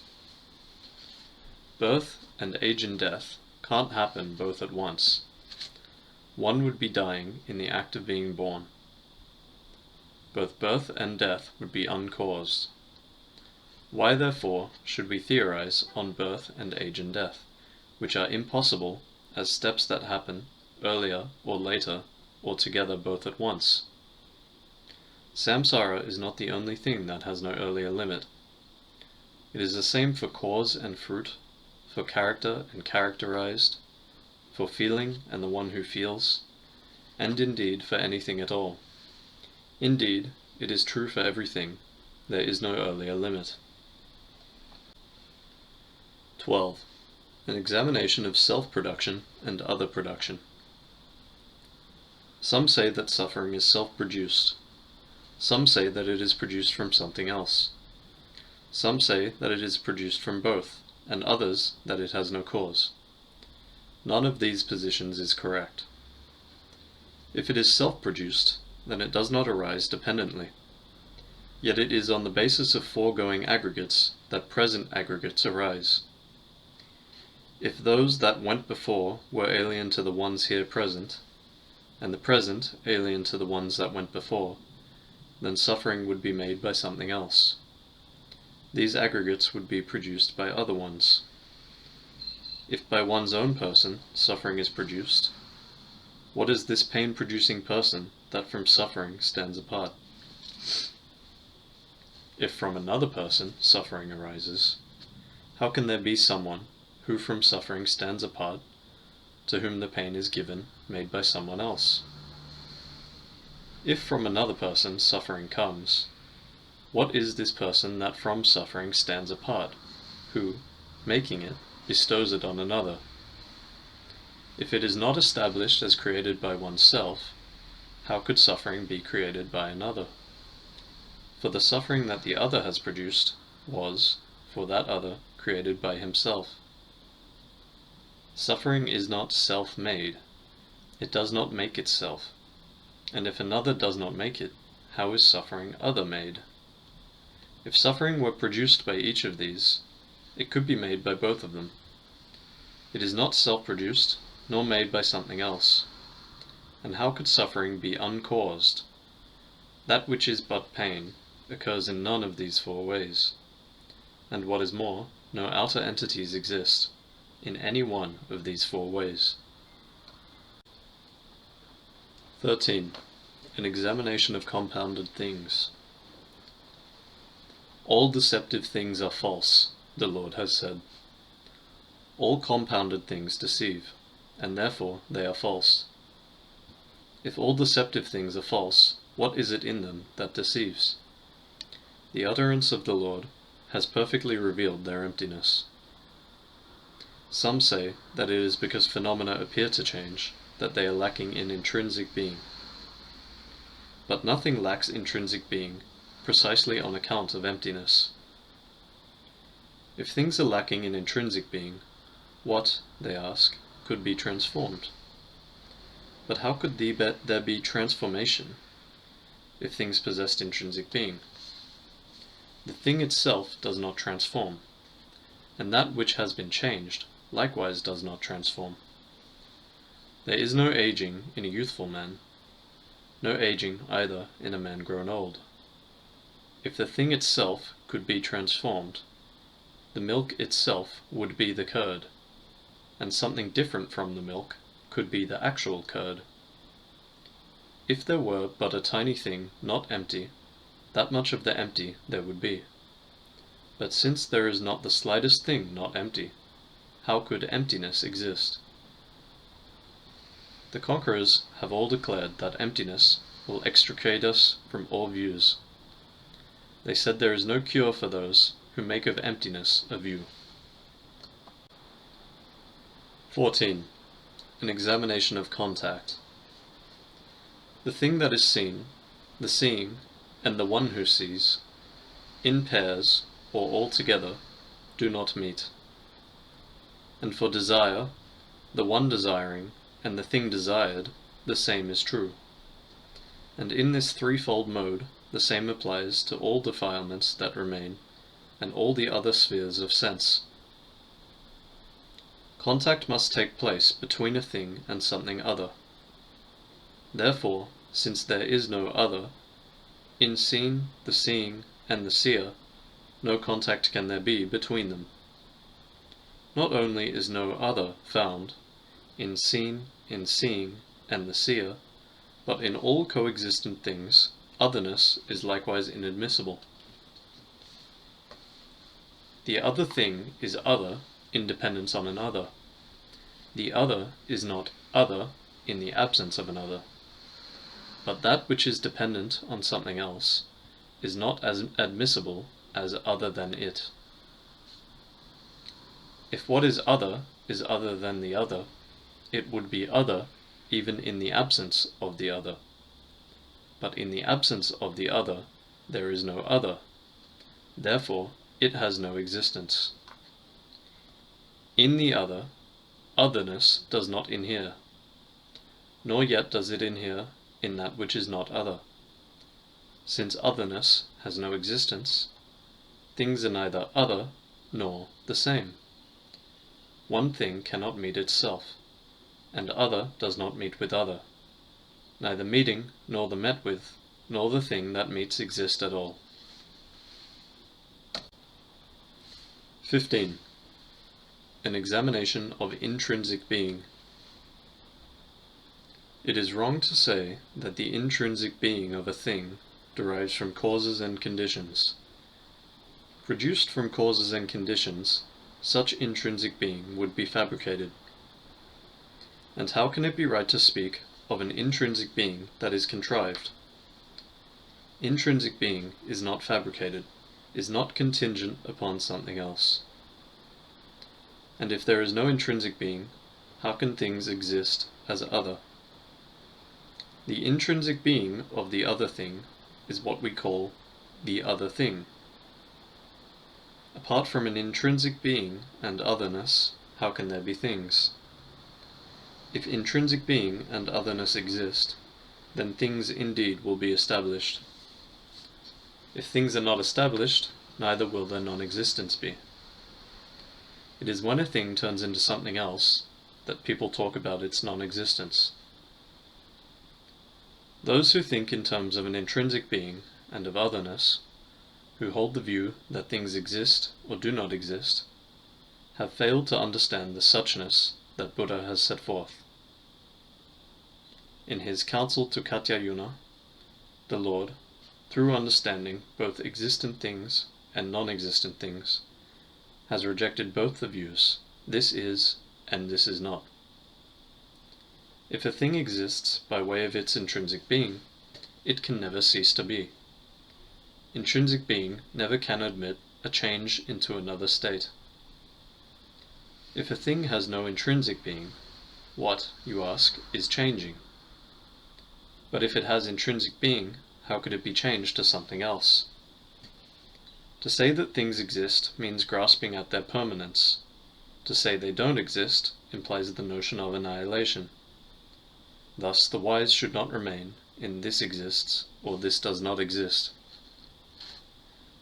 Birth and age and death can't happen both at once. One would be dying in the act of being born. Both birth and death would be uncaused. Why, therefore, should we theorize on birth and age and death, which are impossible as steps that happen earlier or later, or together both at once? Samsara is not the only thing that has no earlier limit. It is the same for cause and fruit, for character and characterized, for feeling and the one who feels, and indeed for anything at all. Indeed, it is true for everything. There is no earlier limit. 12. An examination of self-production and other production. Some say that suffering is self-produced. Some say that it is produced from something else. Some say that it is produced from both, and others that it has no cause. None of these positions is correct. If it is self-produced, then it does not arise dependently. Yet it is on the basis of foregoing aggregates that present aggregates arise. If those that went before were alien to the ones here present, and the present alien to the ones that went before, then suffering would be made by something else. These aggregates would be produced by other ones. If by one's own person suffering is produced, what is this pain-producing person that from suffering stands apart? If from another person suffering arises, how can there be someone who from suffering stands apart, to whom the pain is given, made by someone else? If from another person suffering comes, what is this person that from suffering stands apart, who, making it, bestows it on another? If it is not established as created by oneself, how could suffering be created by another? For the suffering that the other has produced was, for that other, created by himself. Suffering is not self-made. It does not make itself. And if another does not make it, how is suffering other-made? If suffering were produced by each of these, it could be made by both of them. It is not self-produced, nor made by something else. And how could suffering be uncaused? That which is but pain occurs in none of these four ways. And what is more, no outer entities exist in any one of these four ways. 13. An examination of compounded things. All deceptive things are false, the Lord has said. All compounded things deceive, and therefore they are false. If all deceptive things are false, what is it in them that deceives? The utterance of the Lord has perfectly revealed their emptiness. Some say that it is because phenomena appear to change that they are lacking in intrinsic being. But nothing lacks intrinsic being precisely on account of emptiness. If things are lacking in intrinsic being, what, they ask, could be transformed? But how could there be transformation if things possessed intrinsic being? The thing itself does not transform, and that which has been changed likewise does not transform. There is no aging in a youthful man, no aging either in a man grown old. If the thing itself could be transformed, the milk itself would be the curd, and something different from the milk could be the actual curd. If there were but a tiny thing not empty, that much of the empty there would be. But since there is not the slightest thing not empty, how could emptiness exist? The conquerors have all declared that emptiness will extricate us from all views. They said there is no cure for those who make of emptiness a view. 14. An examination of contact. The thing that is seen, the seeing, and the one who sees, in pairs or all together, do not meet. And for desire, the one desiring and the thing desired, the same is true. And in this threefold mode, the same applies to all defilements that remain, and all the other spheres of sense. Contact must take place between a thing and something other. Therefore, since there is no other, in seen, the seeing, and the seer, no contact can there be between them. Not only is no other found in seen, in seeing, and the seer, but in all coexistent things, otherness is likewise inadmissible. The other thing is other in dependence on another. The other is not other in the absence of another. But that which is dependent on something else is not as admissible as other than it. If what is other than the other, it would be other even in the absence of the other. But in the absence of the other, there is no other. Therefore, it has no existence. In the other, otherness does not inhere, nor yet does it inhere in that which is not other. Since otherness has no existence, things are neither other nor the same. One thing cannot meet itself, and other does not meet with other. Neither meeting, nor the met with, nor the thing that meets exist at all. 15. An examination of intrinsic being. It is wrong to say that the intrinsic being of a thing derives from causes and conditions. Produced from causes and conditions, such intrinsic being would be fabricated. And how can it be right to speak of an intrinsic being that is contrived? Intrinsic being is not fabricated, is not contingent upon something else. And if there is no intrinsic being, how can things exist as other? The intrinsic being of the other thing is what we call the other thing. Apart from an intrinsic being and otherness, how can there be things? If intrinsic being and otherness exist, then things indeed will be established. If things are not established, neither will their non-existence be. It is when a thing turns into something else that people talk about its non-existence. Those who think in terms of an intrinsic being and of otherness, who hold the view that things exist or do not exist, have failed to understand the suchness that Buddha has set forth. In his counsel to Katyayana, the Lord, through understanding both existent things and non-existent things, has rejected both the views, this is and this is not. If a thing exists by way of its intrinsic being, it can never cease to be. Intrinsic being never can admit a change into another state. If a thing has no intrinsic being, what, you ask, is changing? But if it has intrinsic being, how could it be changed to something else? To say that things exist means grasping at their permanence. To say they don't exist implies the notion of annihilation. Thus the wise should not remain in this exists or this does not exist.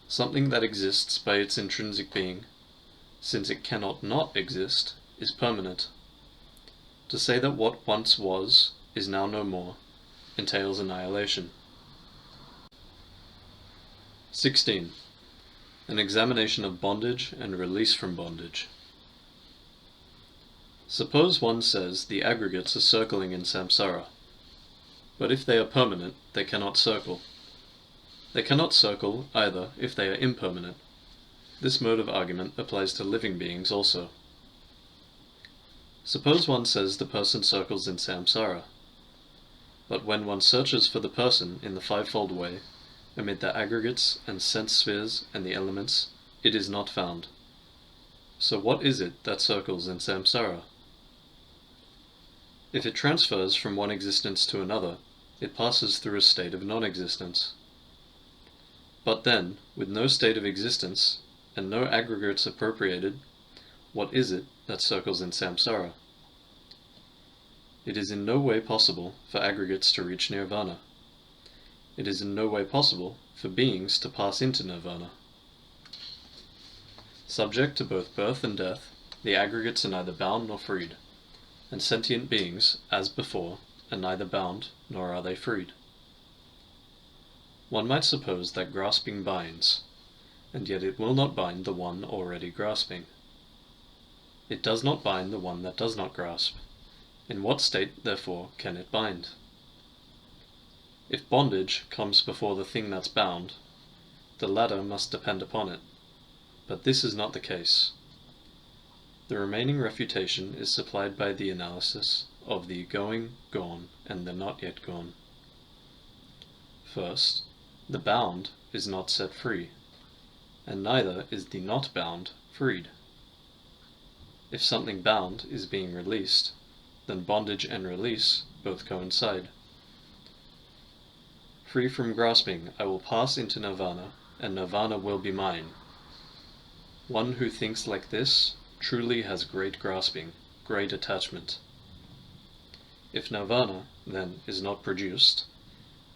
Something that exists by its intrinsic being, since it cannot not exist, is permanent. To say that what once was is now no more entails annihilation. 16. An examination of bondage and release from bondage. Suppose one says the aggregates are circling in samsara, but if they are permanent, they cannot circle. They cannot circle either if they are impermanent. This mode of argument applies to living beings also. Suppose one says the person circles in samsara, but when one searches for the person in the fivefold way, amid the aggregates and sense spheres and the elements, it is not found. So what is it that circles in samsara? If it transfers from one existence to another, it passes through a state of non-existence. But then, with no state of existence, and no aggregates appropriated, what is it that circles in samsara? It is in no way possible for aggregates to reach nirvana. It is in no way possible for beings to pass into nirvana. Subject to both birth and death, the aggregates are neither bound nor freed, and sentient beings, as before, are neither bound nor are they freed. One might suppose that grasping binds, and yet it will not bind the one already grasping. It does not bind the one that does not grasp. In what state, therefore, can it bind? If bondage comes before the thing that's bound, the latter must depend upon it. But this is not the case. The remaining refutation is supplied by the analysis of the going, gone, and the not yet gone. First, the bound is not set free, and neither is the not bound freed. If something bound is being released, then bondage and release both coincide. Free from grasping, I will pass into nirvana, and nirvana will be mine. One who thinks like this truly has great grasping, great attachment. If nirvana, then, is not produced,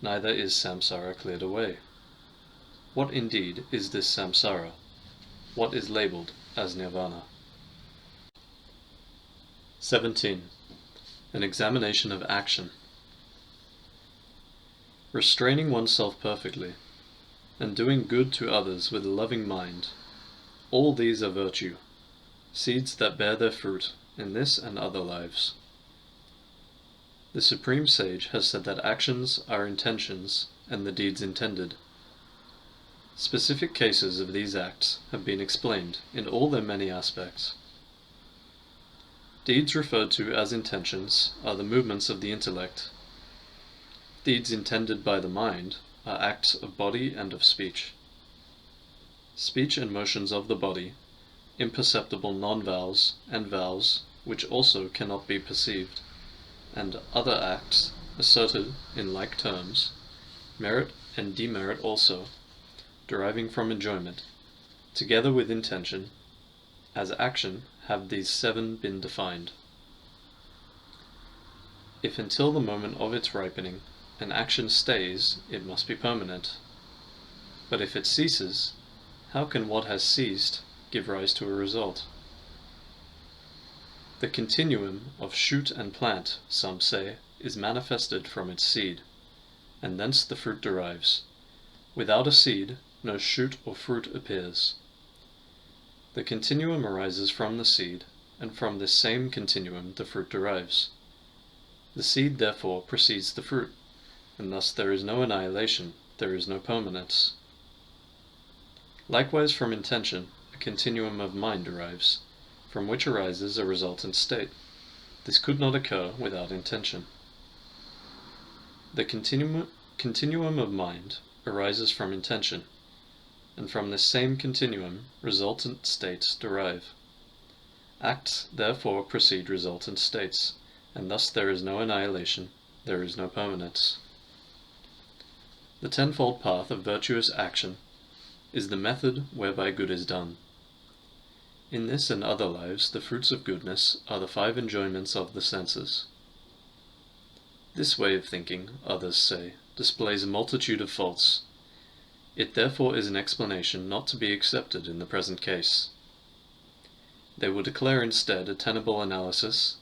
neither is samsara cleared away. What indeed is this samsara? What is labeled as nirvana? 17. An examination of action. Restraining oneself perfectly, and doing good to others with a loving mind, all these are virtue, seeds that bear their fruit in this and other lives. The Supreme Sage has said that actions are intentions and the deeds intended. Specific cases of these acts have been explained in all their many aspects. Deeds referred to as intentions are the movements of the intellect. Deeds intended by the mind are acts of body and of speech. Speech and motions of the body, imperceptible non-vows and vows which also cannot be perceived, and other acts asserted in like terms, merit and demerit also, deriving from enjoyment, together with intention, as action, have these 7 been defined. If until the moment of its ripening an action stays, it must be permanent. But if it ceases, how can what has ceased give rise to a result? The continuum of shoot and plant, some say, is manifested from its seed, and thence the fruit derives. Without a seed, no shoot or fruit appears. The continuum arises from the seed, and from this same continuum the fruit derives. The seed therefore precedes the fruit, and thus there is no annihilation, there is no permanence. Likewise from intention, a continuum of mind derives, from which arises a resultant state. This could not occur without intention. The continuum of mind arises from intention, and from this same continuum resultant states derive. Acts therefore precede resultant states, and thus there is no annihilation, there is no permanence. The tenfold path of virtuous action is the method whereby good is done. In this and other lives, the fruits of goodness are the 5 enjoyments of the senses. This way of thinking, others say, displays a multitude of faults. It therefore is an explanation not to be accepted in the present case. They will declare instead a tenable analysis,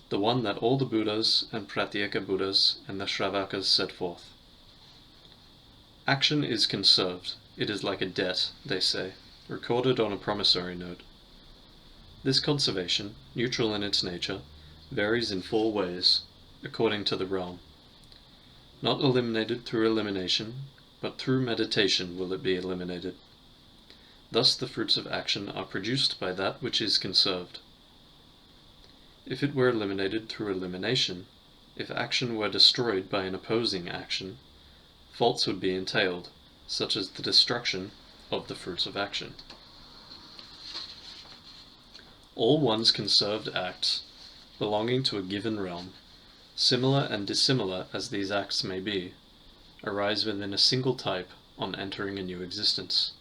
the one that all the Buddhas and Pratyeka Buddhas and the Shravakas set forth. Action is conserved. It is like a debt, they say, recorded on a promissory note. This conservation, neutral in its nature, varies in 4 ways, according to the realm. Not eliminated through elimination, but through meditation will it be eliminated. Thus the fruits of action are produced by that which is conserved. If it were eliminated through elimination, if action were destroyed by an opposing action, faults would be entailed, such as the destruction of the fruits of action. All one's conserved acts, belonging to a given realm, similar and dissimilar as these acts may be, arise within a single type on entering a new existence.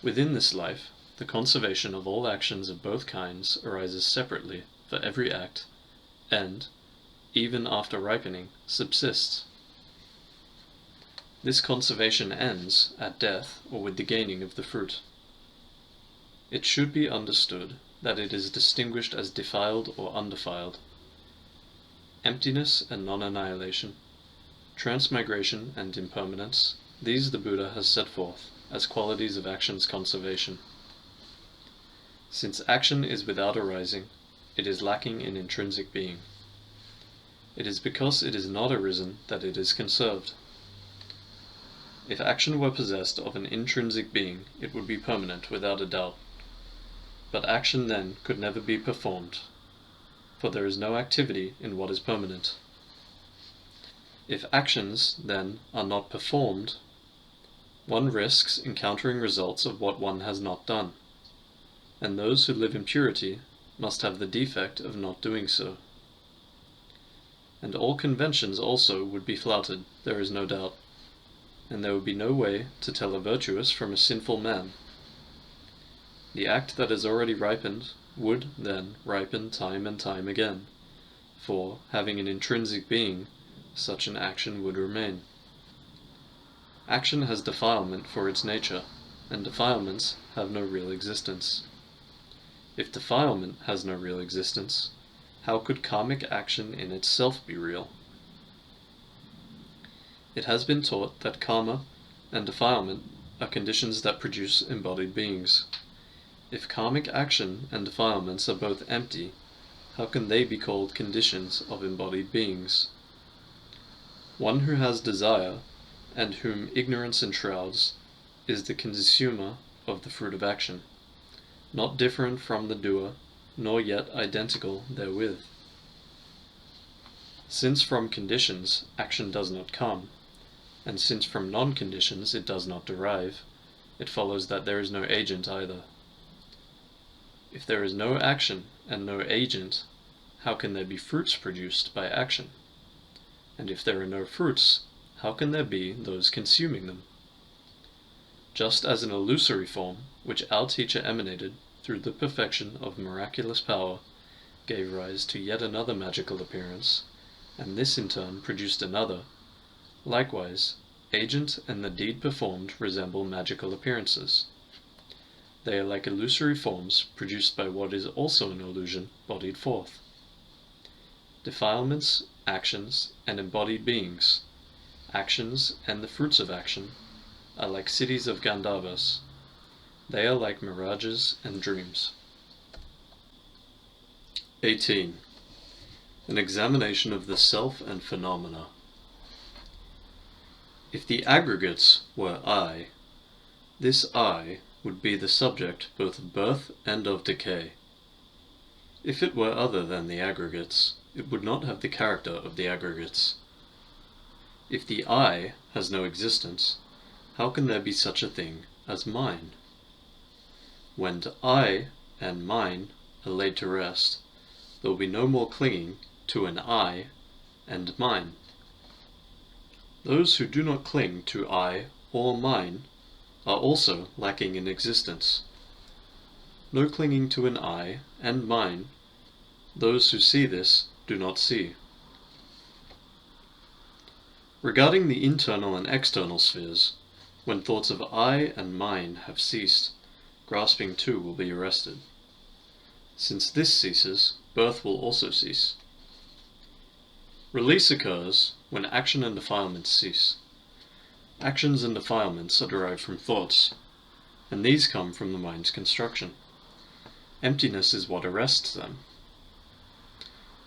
Within this life, the conservation of all actions of both kinds arises separately for every act, and, even after ripening, subsists. This conservation ends at death or with the gaining of the fruit. It should be understood that it is distinguished as defiled or undefiled. Emptiness and non-annihilation, transmigration and impermanence, these the Buddha has set forth as qualities of action's conservation. Since action is without arising, it is lacking in intrinsic being. It is because it is not arisen that it is conserved. If action were possessed of an intrinsic being, it would be permanent without a doubt. But action then could never be performed, for there is no activity in what is permanent. If actions, then, are not performed, one risks encountering results of what one has not done, and those who live in purity must have the defect of not doing so. And all conventions also would be flouted, there is no doubt, and there would be no way to tell a virtuous from a sinful man. The act that has already ripened would, then, ripen time and time again, for, having an intrinsic being, such an action would remain. Action has defilement for its nature, and defilements have no real existence. If defilement has no real existence, how could karmic action in itself be real? It has been taught that karma and defilement are conditions that produce embodied beings. If karmic action and defilements are both empty, how can they be called conditions of embodied beings? One who has desire, and whom ignorance enshrouds, is the consumer of the fruit of action, not different from the doer, nor yet identical therewith. Since from conditions action does not come, and since from non-conditions it does not derive, it follows that there is no agent either. If there is no action and no agent, how can there be fruits produced by action? And if there are no fruits, how can there be those consuming them? just as an illusory form, which our teacher emanated through the perfection of miraculous power, gave rise to yet another magical appearance, and this in turn produced another. Likewise, agent and the deed performed resemble magical appearances. They are like illusory forms produced by what is also an illusion bodied forth. Defilements, actions, and embodied beings, actions and the fruits of action, are like cities of Gandharvas. They are like mirages and dreams. 18. An examination of the self and phenomena. If the aggregates were I, this I would be the subject both of birth and of decay. If it were other than the aggregates, it would not have the character of the aggregates. If the I has no existence, how can there be such a thing as mine? When I and mine are laid to rest, there will be no more clinging to an I and mine. Those who do not cling to I or mine are also lacking in existence. No clinging to an I and mine, those who see this do not see. Regarding the internal and external spheres, when thoughts of I and mine have ceased, grasping too will be arrested. Since this ceases, birth will also cease. Release occurs when action and defilements cease. Actions and defilements are derived from thoughts, and these come from the mind's construction. Emptiness is what arrests them.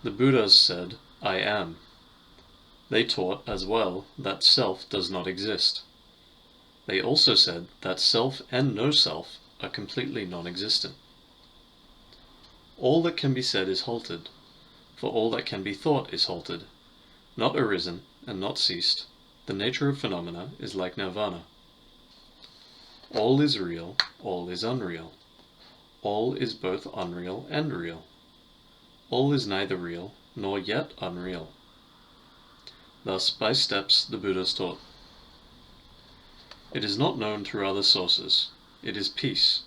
The Buddhas said, I am. They taught as well that self does not exist. They also said that self and no self are completely non-existent. All that can be said is halted, for all that can be thought is halted, not arisen and not ceased. The nature of phenomena is like nirvana. All is real, all is unreal. All is both unreal and real. All is neither real nor yet unreal. Thus, by steps, the Buddhas taught. It is not known through other sources. It is peace,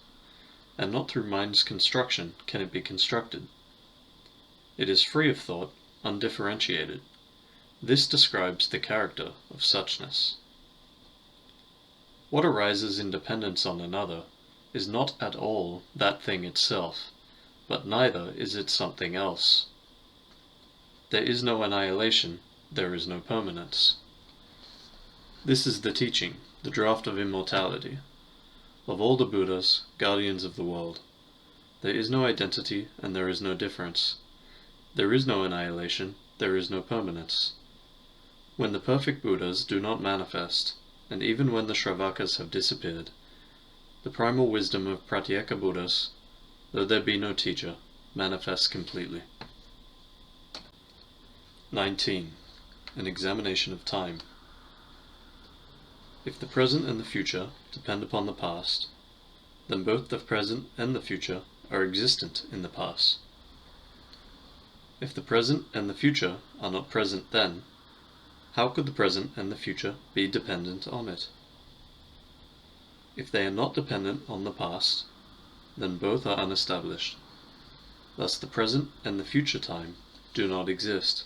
and not through mind's construction can it be constructed. It is free of thought, undifferentiated. This describes the character of suchness. What arises in dependence on another is not at all that thing itself, but neither is it something else. There is no annihilation, there is no permanence. This is the teaching, the draft of immortality. Of all the Buddhas, guardians of the world, there is no identity and there is no difference. There is no annihilation, there is no permanence. When the perfect Buddhas do not manifest, and even when the Shravakas have disappeared, the primal wisdom of Pratyeka Buddhas, though there be no teacher, manifests completely. 19. An examination of time. If the present and the future depend upon the past, then both the present and the future are existent in the past. If the present and the future are not present then, how could the present and the future be dependent on it? If they are not dependent on the past, then both are unestablished. Thus the present and the future time do not exist.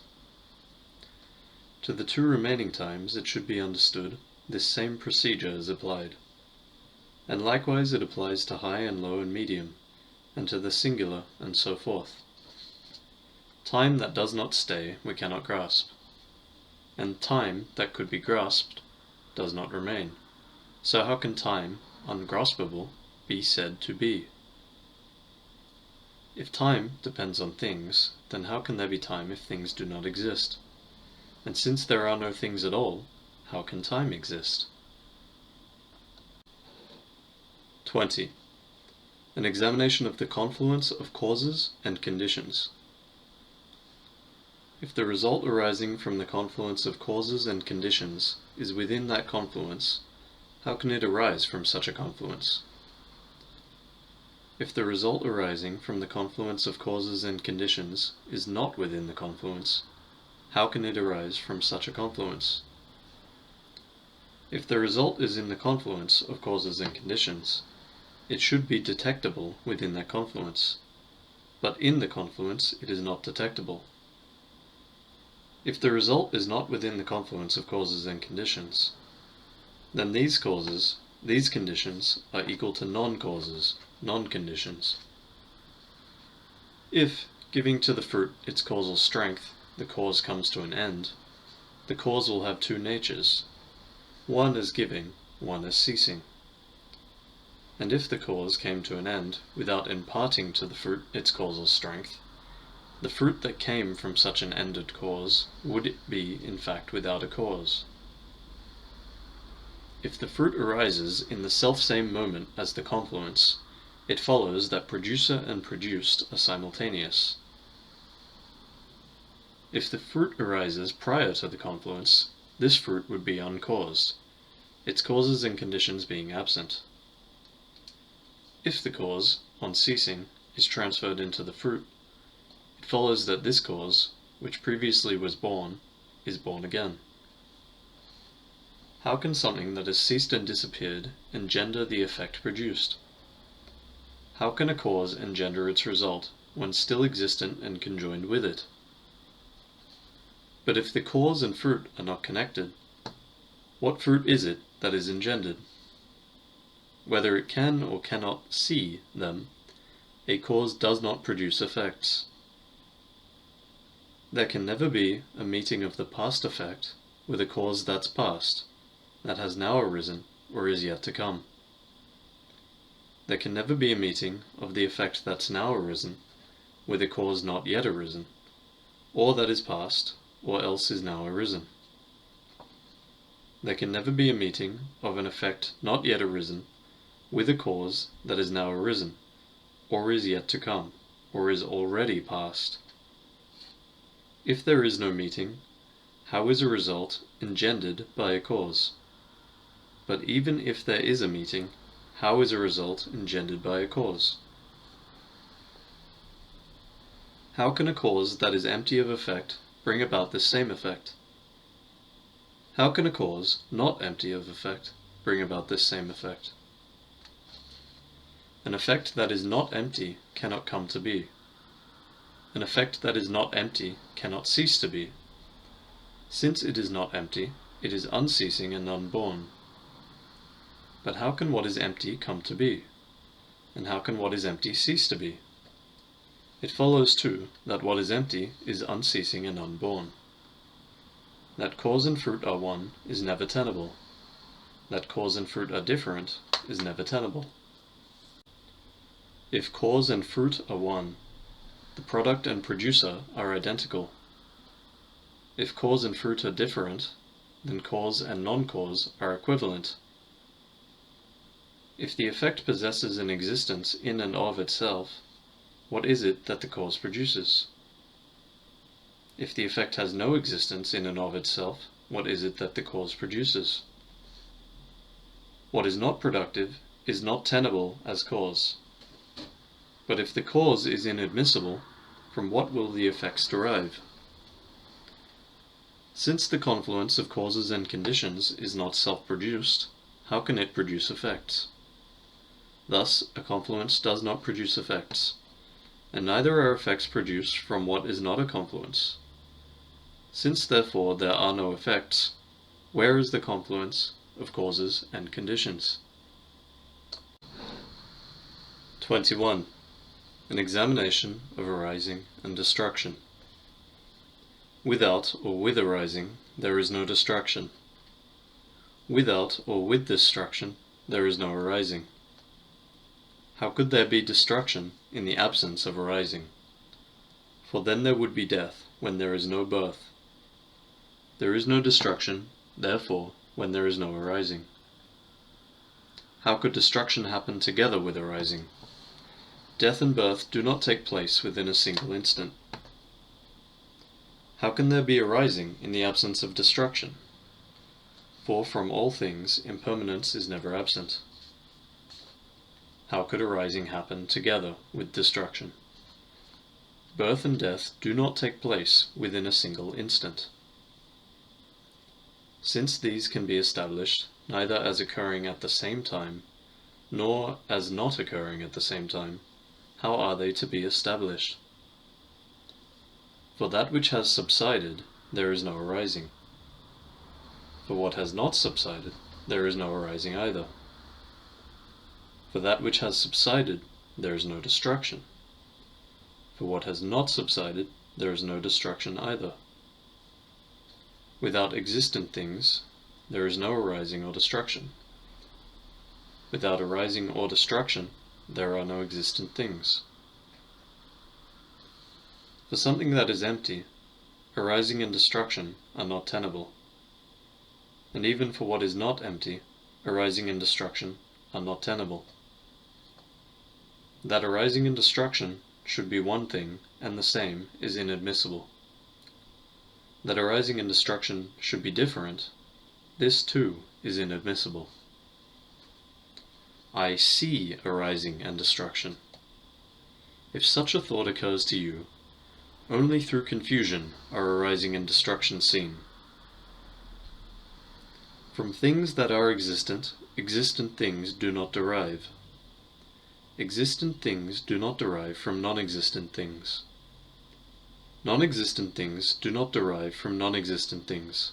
To the two remaining times, it should be understood, this same procedure is applied. And likewise it applies to high and low and medium, and to the singular, and so forth. Time that does not stay we cannot grasp, and time that could be grasped does not remain. So how can time, ungraspable, be said to be? If time depends on things, then how can there be time if things do not exist? And since there are no things at all, how can time exist? 20. An examination of the confluence of causes and conditions. If the result arising from the confluence of causes and conditions is within that confluence, how can it arise from such a confluence? If the result arising from the confluence of causes and conditions is not within the confluence, how can it arise from such a confluence? If the result is in the confluence of causes and conditions, it should be detectable within that confluence, but in the confluence it is not detectable. If the result is not within the confluence of causes and conditions, then these causes, these conditions, are equal to non-causes, non-conditions. If, giving to the fruit its causal strength, the cause comes to an end, the cause will have two natures, one as giving, one as ceasing. And if the cause came to an end without imparting to the fruit its causal strength, the fruit that came from such an ended cause would be in fact without a cause. If the fruit arises in the self-same moment as the confluence, it follows that producer and produced are simultaneous. If the fruit arises prior to the confluence, this fruit would be uncaused, its causes and conditions being absent. If the cause, on ceasing, is transferred into the fruit, it follows that this cause, which previously was born, is born again. How can something that has ceased and disappeared engender the effect produced? How can a cause engender its result when still existent and conjoined with it? But if the cause and fruit are not connected, what fruit is it that is engendered? Whether it can or cannot see them, a cause does not produce effects. There can never be a meeting of the past effect with a cause that's past, that has now arisen or is yet to come. There can never be a meeting of the effect that's now arisen with a cause not yet arisen, or that is past, or else is now arisen. There can never be a meeting of an effect not yet arisen with a cause that is now arisen, or is yet to come, or is already past. If there is no meeting, how is a result engendered by a cause? But even if there is a meeting, how is a result engendered by a cause? How can a cause that is empty of effect bring about this same effect? How can a cause not empty of effect bring about this same effect? An effect that is not empty cannot come to be. An effect that is not empty cannot cease to be. Since it is not empty, it is unceasing and unborn. But how can what is empty come to be? And how can what is empty cease to be? It follows too that what is empty is unceasing and unborn. That cause and fruit are one is never tenable. That cause and fruit are different is never tenable. If cause and fruit are one, the product and producer are identical. If cause and fruit are different, then cause and non-cause are equivalent. If the effect possesses an existence in and of itself, what is it that the cause produces? If the effect has no existence in and of itself, what is it that the cause produces? What is not productive is not tenable as cause. But if the cause is inadmissible, from what will the effects derive? Since the confluence of causes and conditions is not self-produced, how can it produce effects? Thus, a confluence does not produce effects, and neither are effects produced from what is not a confluence. Since therefore there are no effects, where is the confluence of causes and conditions? 21. An examination of arising and destruction. Without or with arising, there is no destruction. Without or with destruction, there is no arising. How could there be destruction in the absence of arising? For then there would be death when there is no birth. There is no destruction, therefore, when there is no arising. How could destruction happen together with arising? Death and birth do not take place within a single instant. How can there be arising in the absence of destruction? For from all things impermanence is never absent. How could arising happen together with destruction? Birth and death do not take place within a single instant. Since these can be established neither as occurring at the same time, nor as not occurring at the same time, how are they to be established? For that which has subsided, there is no arising. For what has not subsided, there is no arising either. For that which has subsided, there is no destruction. For what has not subsided, there is no destruction either. Without existent things, there is no arising or destruction. Without arising or destruction, there are no existent things. For something that is empty, arising and destruction are not tenable. And even for what is not empty, arising and destruction are not tenable. That arising and destruction should be one thing and the same is inadmissible. That arising and destruction should be different, this too is inadmissible. I see arising and destruction. If such a thought occurs to you, only through confusion are arising and destruction seen. From things that are existent, existent things do not derive. Existent things do not derive from non-existent things. Non-existent things do not derive from non-existent things.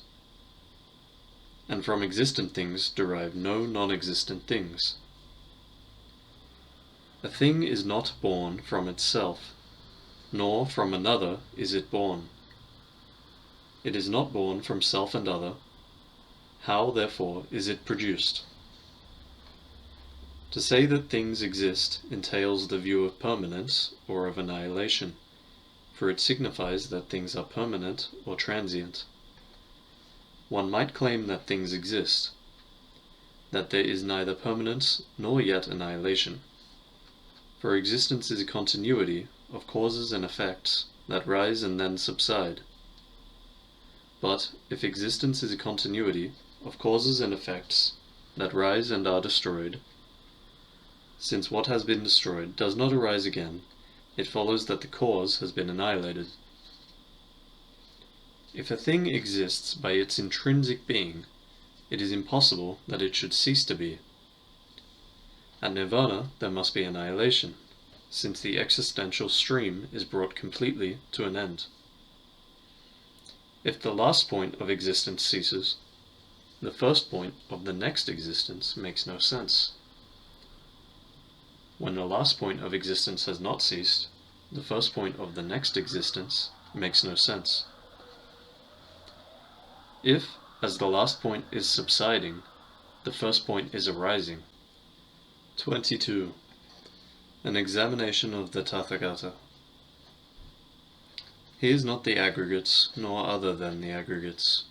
And from existent things derive no non-existent things. A thing is not born from itself, nor from another is it born. It is not born from self and other. How, therefore, is it produced? To say that things exist entails the view of permanence or of annihilation, for it signifies that things are permanent or transient. One might claim that things exist, that there is neither permanence nor yet annihilation, for existence is a continuity of causes and effects that rise and then subside. But if existence is a continuity of causes and effects that rise and are destroyed, since what has been destroyed does not arise again, it follows that the cause has been annihilated. If a thing exists by its intrinsic being, it is impossible that it should cease to be. At Nirvana there must be annihilation, since the existential stream is brought completely to an end. If the last point of existence ceases, the first point of the next existence makes no sense. When the last point of existence has not ceased, the first point of the next existence makes no sense. If, as the last point is subsiding, the first point is arising. 22. An examination of the Tathagata. He is not the aggregates, nor other than the aggregates.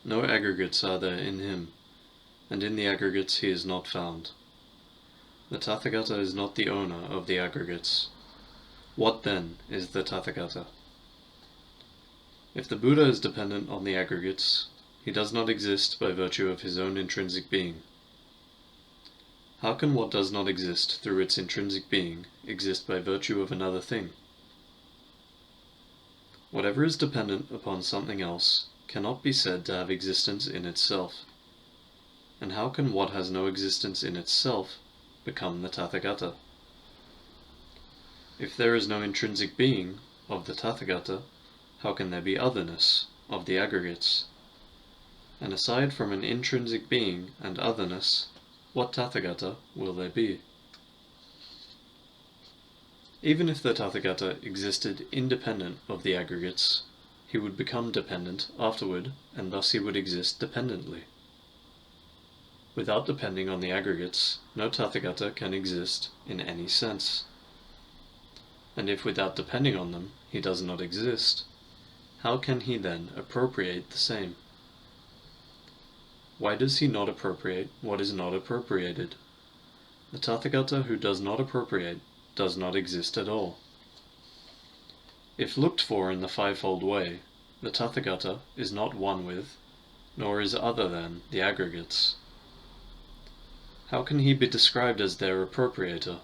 No aggregates are there in him, and in the aggregates he is not found. The Tathagata is not the owner of the aggregates. What then is the Tathagata? If the Buddha is dependent on the aggregates, he does not exist by virtue of his own intrinsic being. How can what does not exist through its intrinsic being exist by virtue of another thing? Whatever is dependent upon something else cannot be said to have existence in itself. And how can what has no existence in itself become the Tathagata? If there is no intrinsic being of the Tathagata, how can there be otherness of the aggregates? And aside from an intrinsic being and otherness, what Tathagata will there be? Even if the Tathagata existed independent of the aggregates, he would become dependent afterward, and thus he would exist dependently. Without depending on the aggregates, no Tathagata can exist in any sense. And if without depending on them he does not exist, how can he then appropriate the same? Why does he not appropriate what is not appropriated? The Tathagata who does not appropriate does not exist at all. If looked for in the fivefold way, the Tathagata is not one with, nor is other than, the aggregates. How can he be described as their appropriator?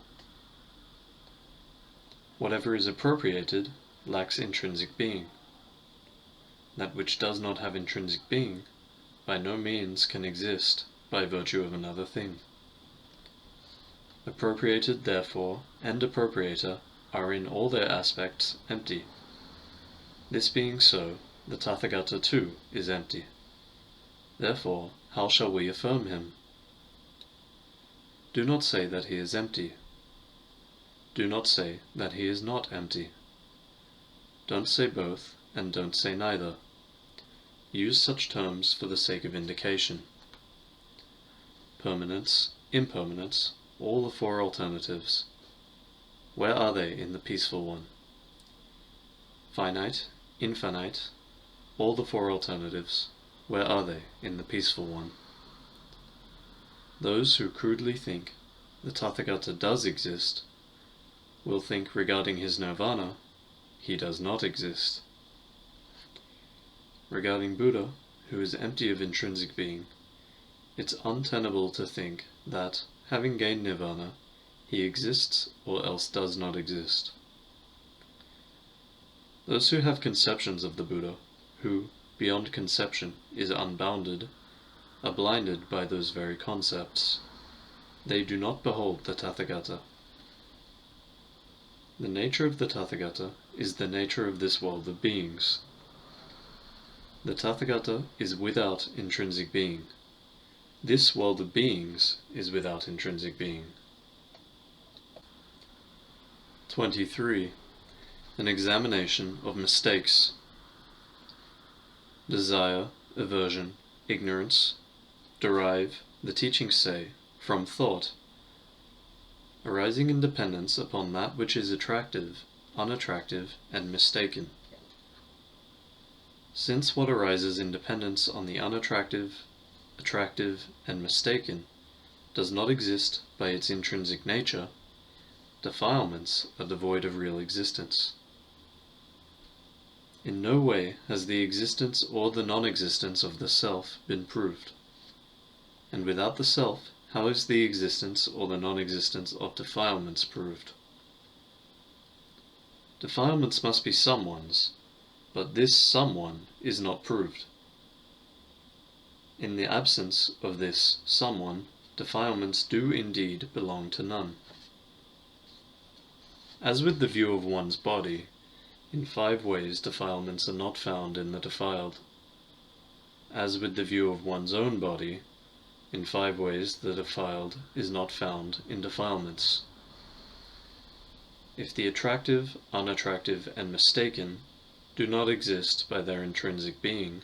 Whatever is appropriated lacks intrinsic being. That which does not have intrinsic being by no means can exist by virtue of another thing. Appropriated, therefore, and appropriator are in all their aspects empty. This being so, the Tathagata too is empty. Therefore, how shall we affirm him? Do not say that he is empty. Do not say that he is not empty. Don't say both, and don't say neither. Use such terms for the sake of indication. Permanence, impermanence, all the four alternatives. Where are they in the peaceful one? Finite, infinite, all the four alternatives. Where are they in the peaceful one? Those who crudely think the Tathagata does exist will think regarding his nirvana, he does not exist. Regarding Buddha, who is empty of intrinsic being, it's untenable to think that, having gained nirvana, he exists or else does not exist. Those who have conceptions of the Buddha, who, beyond conception, is unbounded, are blinded by those very concepts. They do not behold the Tathagata. The nature of the Tathagata is the nature of this world of beings. The Tathagata is without intrinsic being. This world of beings is without intrinsic being. 23. An examination of mistakes. Desire, aversion, ignorance derive, the teachings say, from thought, arising in dependence upon that which is attractive, unattractive, and mistaken. Since what arises in dependence on the unattractive, attractive, and mistaken does not exist by its intrinsic nature, defilements are devoid of real existence. In no way has the existence or the non-existence of the self been proved. And without the self, how is the existence or the non-existence of defilements proved? Defilements must be someone's, but this someone is not proved. In the absence of this someone, defilements do indeed belong to none. As with the view of one's body, in 5 ways defilements are not found in the defiled. As with the view of one's own body, in 5 ways the defiled is not found in defilements. If the attractive, unattractive, and mistaken do not exist by their intrinsic being,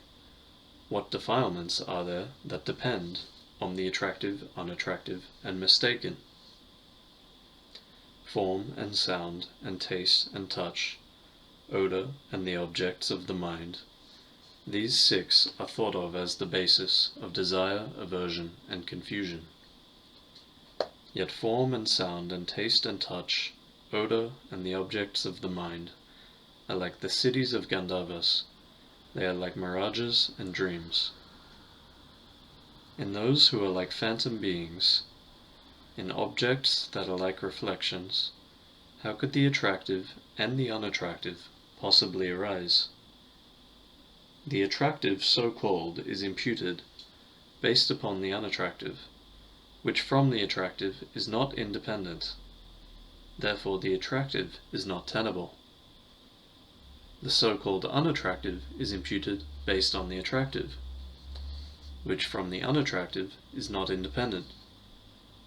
what defilements are there that depend on the attractive, unattractive, and mistaken? Form and sound and taste and touch, odor and the objects of the mind, these 6 are thought of as the basis of desire, aversion, and confusion. Yet form and sound and taste and touch, odor and the objects of the mind are like the cities of Gandharvas. They are like mirages and dreams. In those who are like phantom beings, in objects that are like reflections, how could the attractive and the unattractive possibly arise? The attractive so-called is imputed based upon the unattractive, which from the attractive is not independent. Therefore the attractive is not tenable. The so-called unattractive is imputed based on the attractive, which from the unattractive is not independent.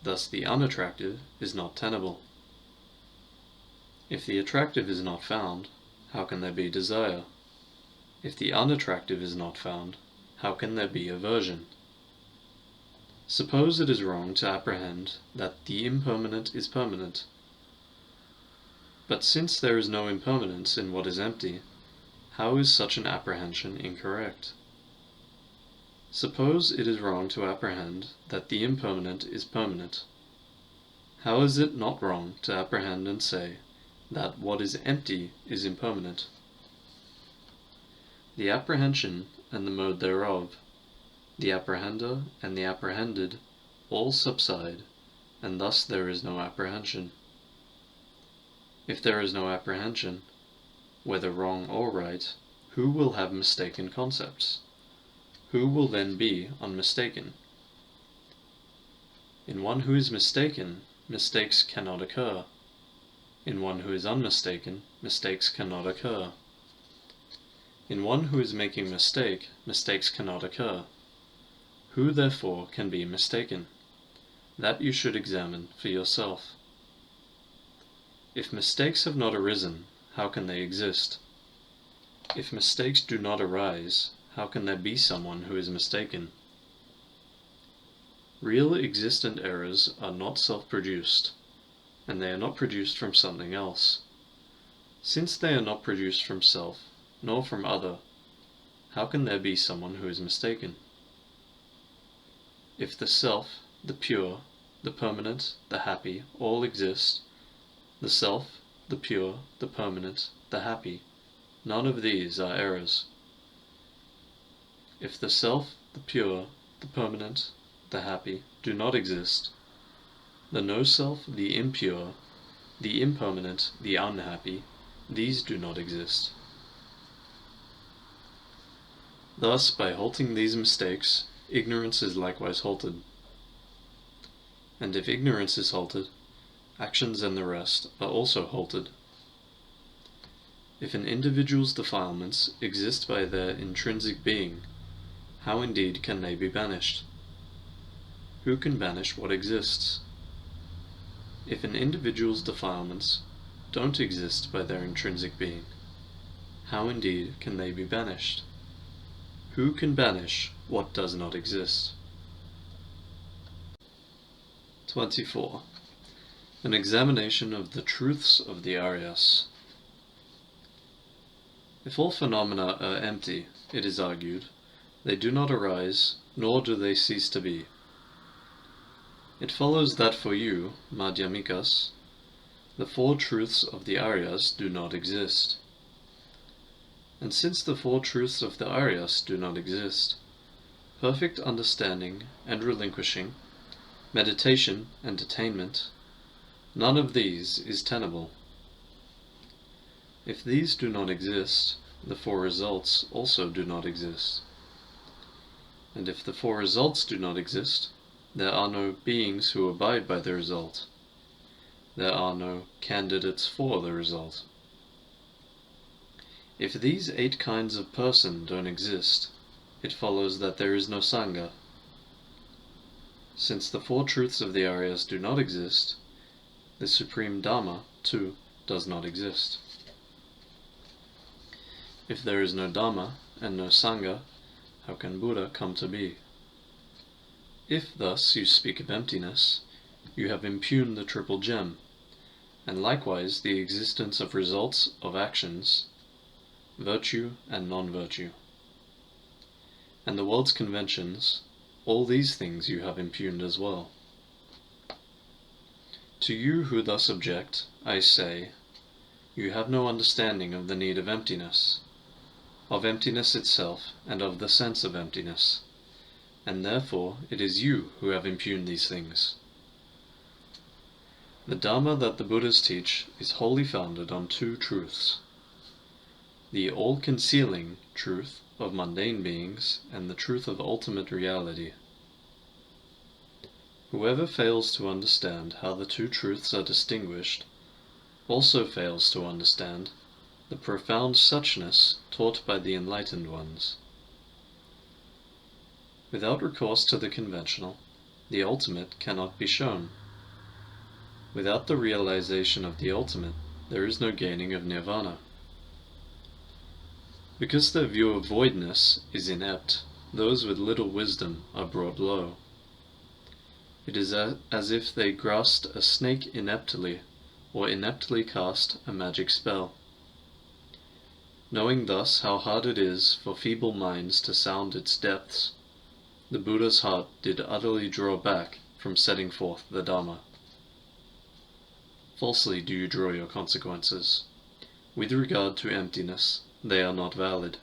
Thus the unattractive is not tenable. If the attractive is not found, how can there be desire? If the unattractive is not found, how can there be aversion? Suppose it is wrong to apprehend that the impermanent is permanent. But since there is no impermanence in what is empty, how is such an apprehension incorrect? Suppose it is wrong to apprehend that the impermanent is permanent. How is it not wrong to apprehend and say that what is empty is impermanent? The apprehension and the mode thereof, the apprehender and the apprehended, all subside, and thus there is no apprehension. If there is no apprehension, whether wrong or right, who will have mistaken concepts? who will then be unmistaken? In one who is mistaken, mistakes cannot occur. In one who is unmistaken, mistakes cannot occur. In one who is making a mistake, mistakes cannot occur. Who therefore can be mistaken? That you should examine for yourself. If mistakes have not arisen, how can they exist? If mistakes do not arise, how can there be someone who is mistaken? Real existent errors are not self-produced, and they are not produced from something else. Since they are not produced from self, nor from other, how can there be someone who is mistaken? If the self, the pure, the permanent, the happy, all exist, the self, the pure, the permanent, the happy, none of these are errors. If the self, the pure, the permanent, the happy, do not exist, the no-self, the impure, the impermanent, the unhappy, these do not exist. Thus, by halting these mistakes, ignorance is likewise halted. And if ignorance is halted, actions and the rest are also halted. If an individual's defilements exist by their intrinsic being, how indeed can they be banished? Who can banish what exists? If an individual's defilements don't exist by their intrinsic being, how indeed can they be banished? Who can banish what does not exist? 24. An examination of the truths of the Aryas. If all phenomena are empty, it is argued, they do not arise, nor do they cease to be. It follows that for you, Madhyamikas, the four truths of the Aryas do not exist. And since the four truths of the Aryas do not exist, perfect understanding and relinquishing, meditation and attainment, none of these is tenable. If these do not exist, the four results also do not exist. And if the four results do not exist, there are no beings who abide by the result. There are no candidates for the result. If these 8 kinds of person don't exist, it follows that there is no Sangha. Since the four truths of the Aryas do not exist, the supreme Dhamma, too, does not exist. If there is no Dhamma and no Sangha, how can Buddha come to be? If thus you speak of emptiness, you have impugned the triple gem, and likewise the existence of results of actions, virtue and non-virtue. And the world's conventions, all these things you have impugned as well. To you who thus object, I say, you have no understanding of the need of emptiness itself, and of the sense of emptiness, and therefore it is you who have impugned these things. The Dharma that the Buddhas teach is wholly founded on 2 truths: the all-concealing truth of mundane beings and the truth of ultimate reality. Whoever fails to understand how the 2 truths are distinguished also fails to understand the profound suchness taught by the enlightened ones. Without recourse to the conventional, the ultimate cannot be shown. Without the realization of the ultimate, there is no gaining of nirvana. Because their view of voidness is inept, those with little wisdom are brought low. It is as if they grasped a snake ineptly, or ineptly cast a magic spell. Knowing thus how hard it is for feeble minds to sound its depths, the Buddha's heart did utterly draw back from setting forth the Dhamma. Falsely do you draw your consequences. With regard to emptiness, they are not valid.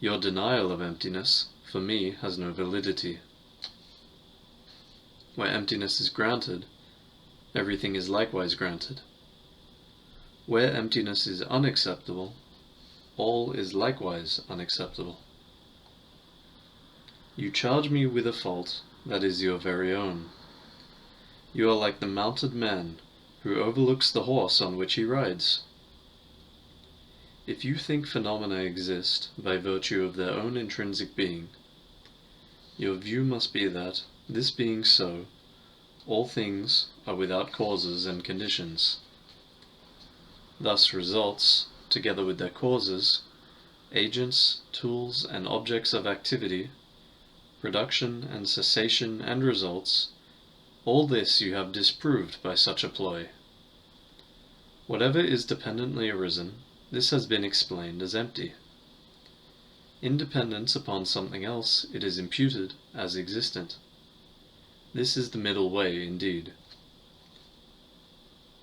Your denial of emptiness, for me, has no validity. Where emptiness is granted, everything is likewise granted. Where emptiness is unacceptable, all is likewise unacceptable. You charge me with a fault that is your very own. You are like the mounted man who overlooks the horse on which he rides. If you think phenomena exist by virtue of their own intrinsic being, your view must be that, this being so, all things are without causes and conditions. Thus results, together with their causes, agents, tools, and objects of activity, production and cessation and results, all this you have disproved by such a ploy. Whatever is dependently arisen, this has been explained as empty. In dependence upon something else, it is imputed as existent. This is the middle way indeed.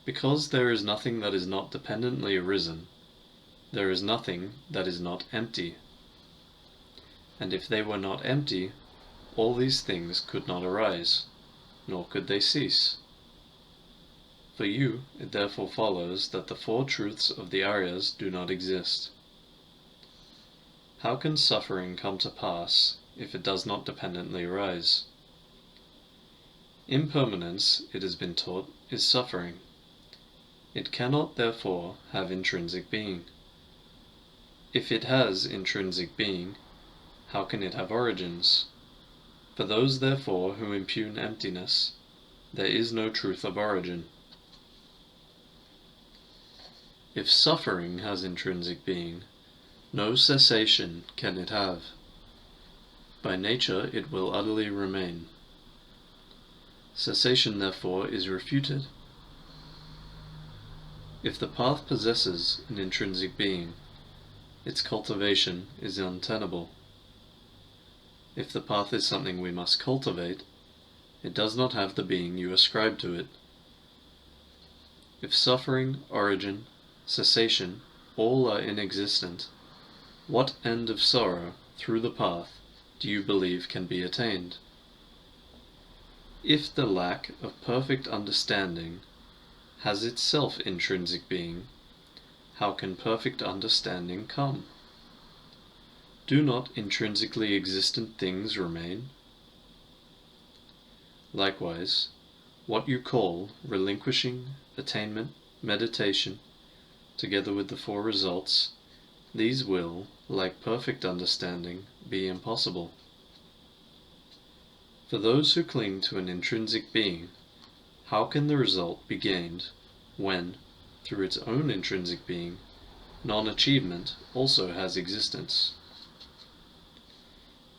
Because there is nothing that is not dependently arisen, there is nothing that is not empty. And if they were not empty, all these things could not arise, nor could they cease. For you, it therefore follows that the four truths of the Aryas do not exist. How can suffering come to pass if it does not dependently arise? Impermanence, it has been taught, is suffering. It cannot, therefore, have intrinsic being. If it has intrinsic being, how can it have origins? For those, therefore, who impugn emptiness, there is no truth of origin. If suffering has intrinsic being, no cessation can it have. By nature it will utterly remain. Cessation, therefore, is refuted. If the path possesses an intrinsic being, its cultivation is untenable. If the path is something we must cultivate, it does not have the being you ascribe to it. If suffering, origin, cessation, all are inexistent, what end of sorrow, through the path, do you believe can be attained? If the lack of perfect understanding has itself intrinsic being, how can perfect understanding come? Do not intrinsically existent things remain? Likewise, what you call relinquishing, attainment, meditation, together with the four results, these will, like perfect understanding, be impossible. For those who cling to an intrinsic being, how can the result be gained when, through its own intrinsic being, non-achievement also has existence?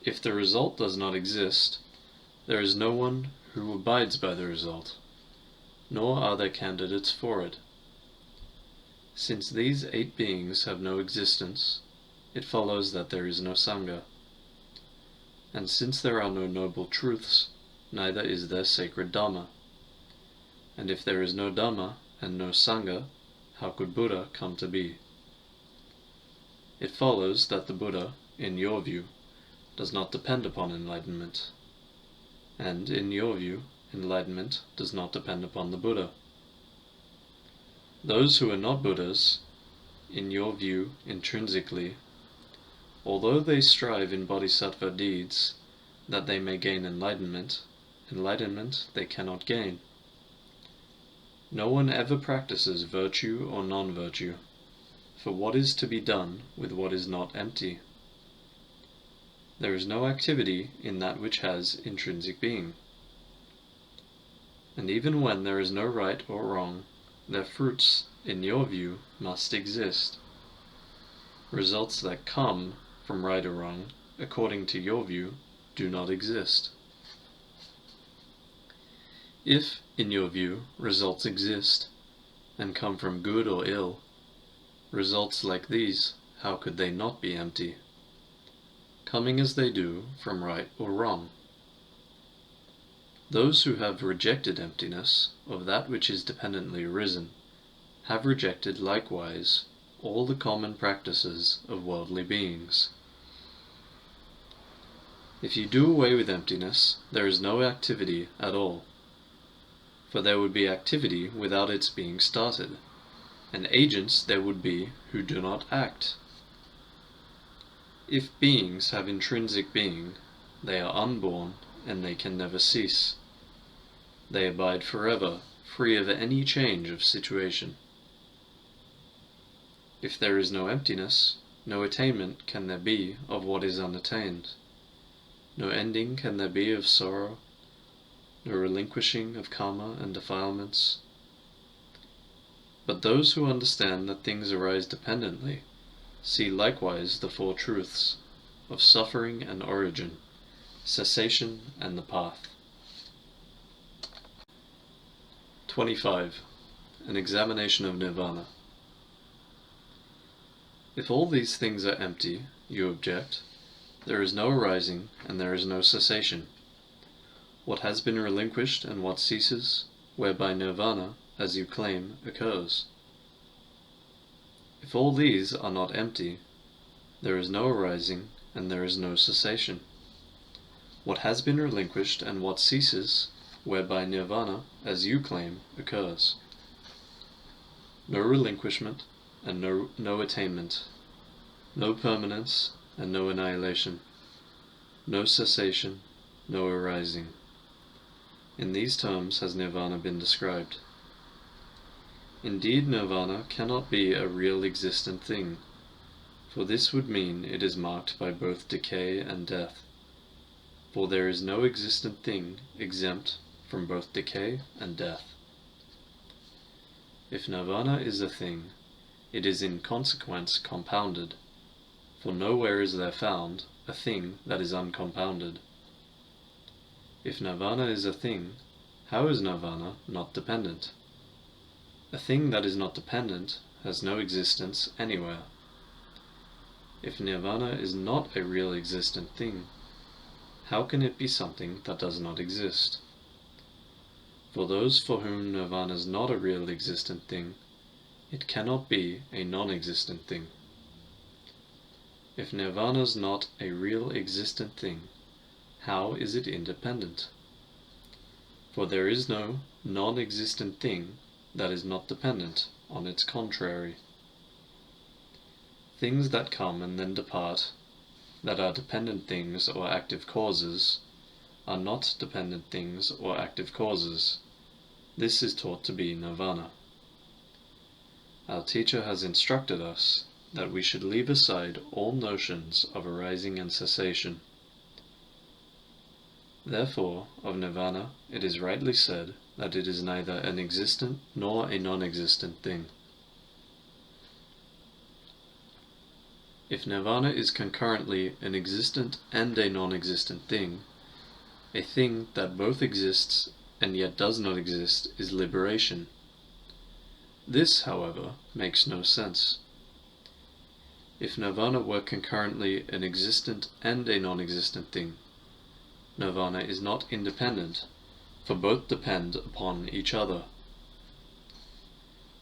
If the result does not exist, there is no one who abides by the result, nor are there candidates for it. Since these 8 beings have no existence, it follows that there is no Sangha. And since there are no noble truths, neither is there sacred Dhamma. And if there is no Dhamma and no Sangha, how could Buddha come to be? It follows that the Buddha, in your view, does not depend upon enlightenment. And in your view, enlightenment does not depend upon the Buddha. Those who are not Buddhas, in your view intrinsically, although they strive in bodhisattva deeds that they may gain enlightenment, enlightenment they cannot gain. No one ever practices virtue or non-virtue, for what is to be done with what is not empty? There is no activity in that which has intrinsic being. And even when there is no right or wrong, their fruits, in your view, must exist. Results that come from right or wrong, according to your view, do not exist. If, in your view, results exist, and come from good or ill, results like these, how could they not be empty, coming as they do from right or wrong? Those who have rejected emptiness of that which is dependently arisen, have rejected likewise all the common practices of worldly beings. If you do away with emptiness, there is no activity at all, for there would be activity without its being started, and agents there would be who do not act. If beings have intrinsic being, They are unborn, and they can never cease. They abide forever, free of any change of situation. If there is no emptiness, no attainment can there be of what is unattained. No ending can there be of sorrow, no relinquishing of karma and defilements. But those who understand that things arise dependently see likewise the four truths of suffering and origin, cessation and the path. 25. An Examination of Nirvana. If all these things are empty, you object, there is no arising and there is no cessation. What has been relinquished and what ceases, whereby Nirvana, as you claim, occurs. If all these are not empty, there is no arising and there is no cessation. What has been relinquished and what ceases, whereby Nirvana, as you claim, occurs. No relinquishment and no attainment, no permanence and no annihilation, no cessation, no arising. In these terms has Nirvana been described. Indeed, Nirvana cannot be a real existent thing, for this would mean it is marked by both decay and death, for there is no existent thing exempt from both decay and death. If Nirvana is a thing, it is in consequence compounded, for nowhere is there found a thing that is uncompounded. If Nirvana is a thing, how is Nirvana not dependent? A thing that is not dependent has no existence anywhere. If Nirvana is not a real existent thing, how can it be something that does not exist? For those for whom Nirvana is not a real existent thing, it cannot be a non-existent thing. If Nirvana is not a real existent thing, how is it independent? For there is no non-existent thing that is not dependent on its contrary. Things that come and then depart, that are dependent things or active causes, are not dependent things or active causes. This is taught to be Nirvana. Our teacher has instructed us that we should leave aside all notions of arising and cessation. Therefore, of Nirvana it is rightly said that it is neither an existent nor a non-existent thing. If Nirvana is concurrently an existent and a non-existent thing, a thing that both exists and yet does not exist is liberation. This, however, makes no sense. If Nirvana were concurrently an existent and a non-existent thing, Nirvana is not independent, for both depend upon each other.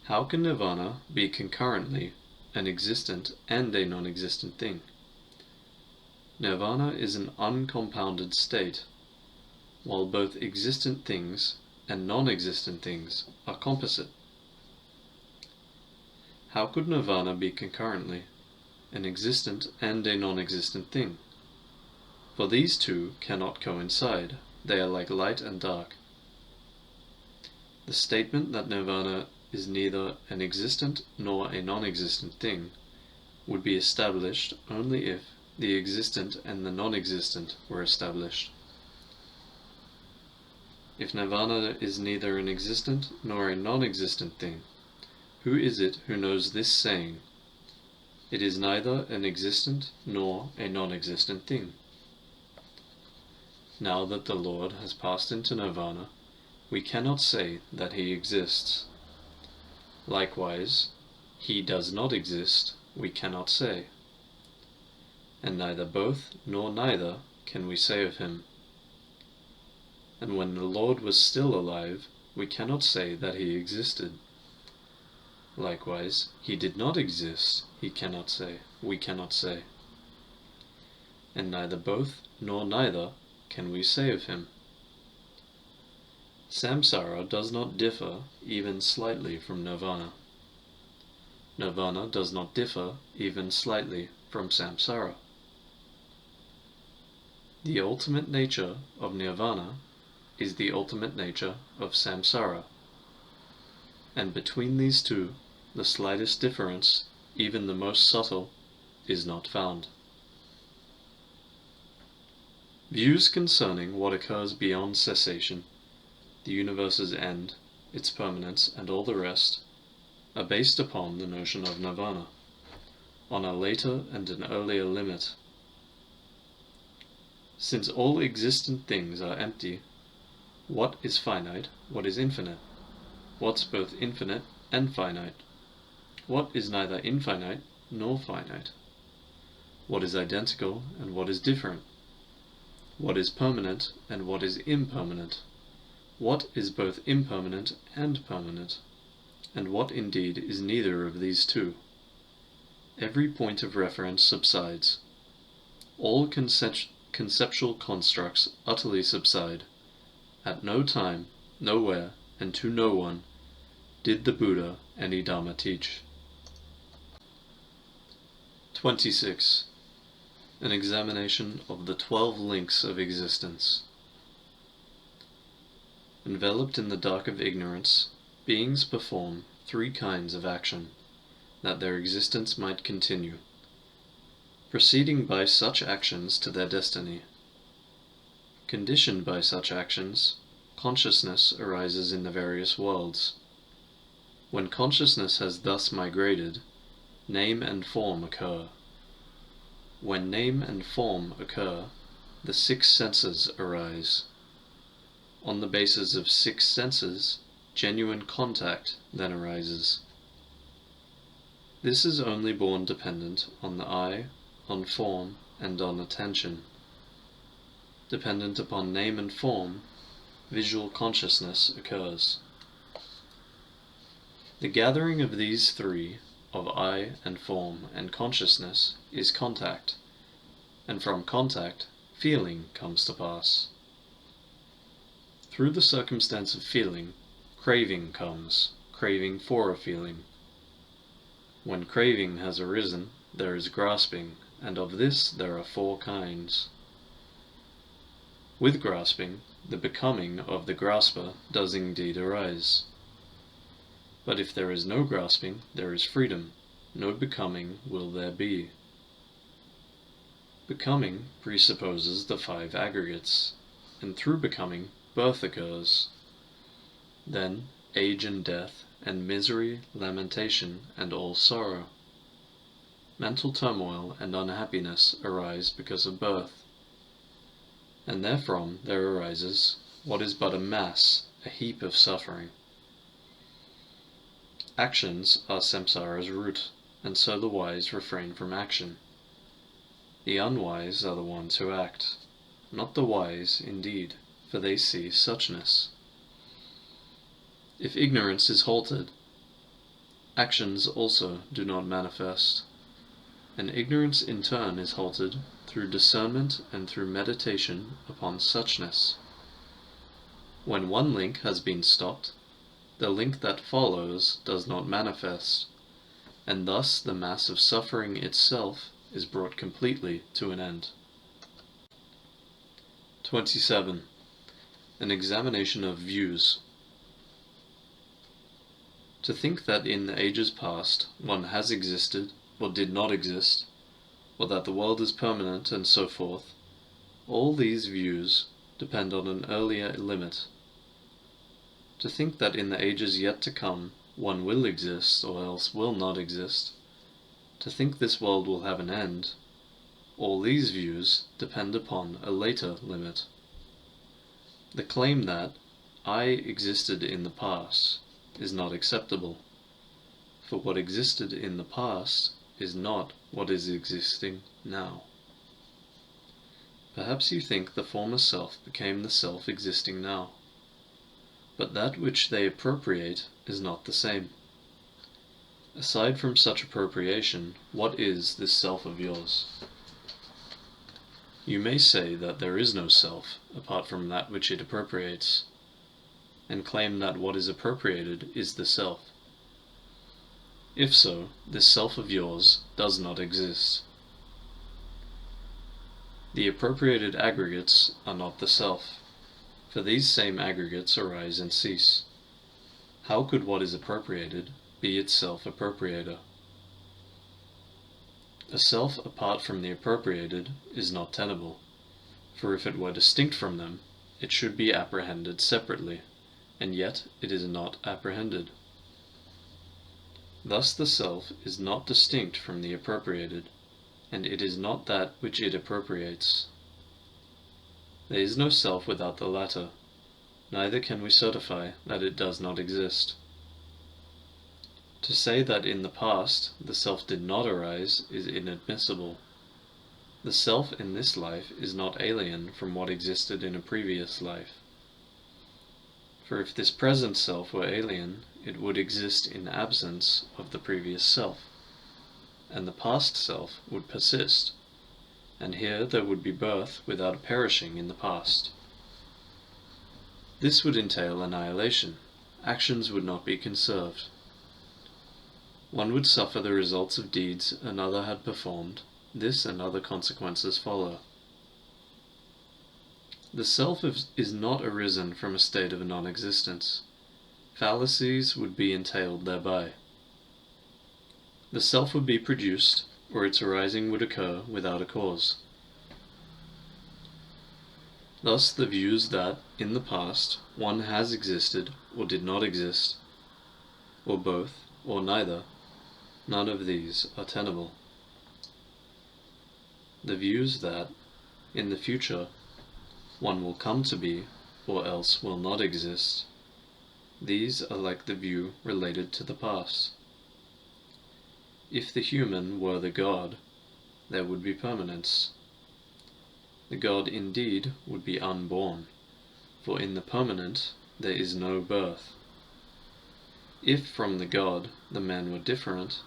How can Nirvana be concurrently an existent and a non-existent thing? Nirvana is an uncompounded state, while both existent things and non-existent things are composite. How could Nirvana be concurrently an existent and a non-existent thing? For these two cannot coincide, they are like light and dark. The statement that Nirvana is neither an existent nor a non-existent thing would be established only if the existent and the non-existent were established. If Nirvana is neither an existent nor a non-existent thing, who is it who knows this saying, "It is neither an existent nor a non-existent thing"? Now that the Lord has passed into Nirvana, we cannot say that he exists. Likewise, he does not exist, we cannot say. And neither both nor neither can we say of him. And when the Lord was still alive, we cannot say that he existed. Likewise, he did not exist, we cannot say. And neither both nor neither can we say of him. Samsara does not differ even slightly from Nirvana. Nirvana does not differ even slightly from samsara. The ultimate nature of nirvana is the ultimate nature of samsara, and between these two, the slightest difference, even the most subtle, is not found. Views concerning what occurs beyond cessation, the universe's end, its permanence, and all the rest, are based upon the notion of nirvana, on a later and an earlier limit. Since all existent things are empty, what is finite, what is infinite? What's both infinite and finite? What is neither infinite nor finite? What is identical and what is different? What is permanent and what is impermanent? What is both impermanent and permanent? And what indeed is neither of these two? Every point of reference subsides. All conceptual constructs utterly subside. At no time, nowhere, and to no one did the Buddha any Dhamma teach. 26. An examination of the 12 links of existence. Enveloped in the dark of ignorance, beings perform 3 kinds of action, that their existence might continue, proceeding by such actions to their destiny. Conditioned by such actions, consciousness arises in the various worlds. When consciousness has thus migrated, name and form occur. When name and form occur, the 6 senses arise. On the basis of 6 senses, genuine contact then arises. This is only born dependent on the eye, on form, and on attention. Dependent upon name and form, visual consciousness occurs. The gathering of these 3, of eye and form and consciousness, is contact, and from contact, feeling comes to pass. Through the circumstance of feeling, craving comes, craving for a feeling. When craving has arisen, there is grasping, and of this there are 4 kinds. With grasping, the becoming of the grasper does indeed arise. But if there is no grasping, there is freedom, no becoming will there be. Becoming presupposes the 5 aggregates, and through becoming, birth occurs. Then age and death, and misery, lamentation, and all sorrow. Mental turmoil and unhappiness arise because of birth, and therefrom there arises what is but a mass, a heap of suffering. Actions are samsara's root, and so the wise refrain from action. The unwise are the ones who act, not the wise indeed, for they see suchness. If ignorance is halted, actions also do not manifest, and ignorance in turn is halted through discernment and through meditation upon suchness. When one link has been stopped, the link that follows does not manifest, and thus the mass of suffering itself is brought completely to an end. 27. An examination of views. To think that in the ages past one has existed or did not exist, or that the world is permanent and so forth, all these views depend on an earlier limit. To think that in the ages yet to come one will exist or else will not exist, to think this world will have an end, all these views depend upon a later limit. The claim that I existed in the past is not acceptable, for what existed in the past is not what is existing now. Perhaps you think the former self became the self existing now, but that which they appropriate is not the same. Aside from such appropriation, what is this self of yours? You may say that there is no self apart from that which it appropriates, and claim that what is appropriated is the self. If so, this self of yours does not exist. The appropriated aggregates are not the self, for these same aggregates arise and cease. How could what is appropriated be itself appropriator? A self apart from the appropriated is not tenable, for if it were distinct from them, it should be apprehended separately, and yet it is not apprehended. Thus the self is not distinct from the appropriated, and it is not that which it appropriates. There is no self without the latter, neither can we certify that it does not exist. To say that in the past the self did not arise is inadmissible. The self in this life is not alien from what existed in a previous life. For if this present self were alien, it would exist in absence of the previous self, and the past self would persist, and here there would be birth without a perishing in the past. This would entail annihilation. Actions would not be conserved. One would suffer the results of deeds another had performed. This and other consequences follow. The self is not arisen from a state of non-existence. Fallacies would be entailed thereby. The self would be produced, or its arising would occur without a cause. Thus the views that, in the past, one has existed or did not exist, or both, or neither, none of these are tenable. The views that, in the future, one will come to be, or else will not exist, these are like the view related to the past. If the human were the God, there would be permanence. The God indeed would be unborn, for in the permanent there is no birth. If from the God the man were different,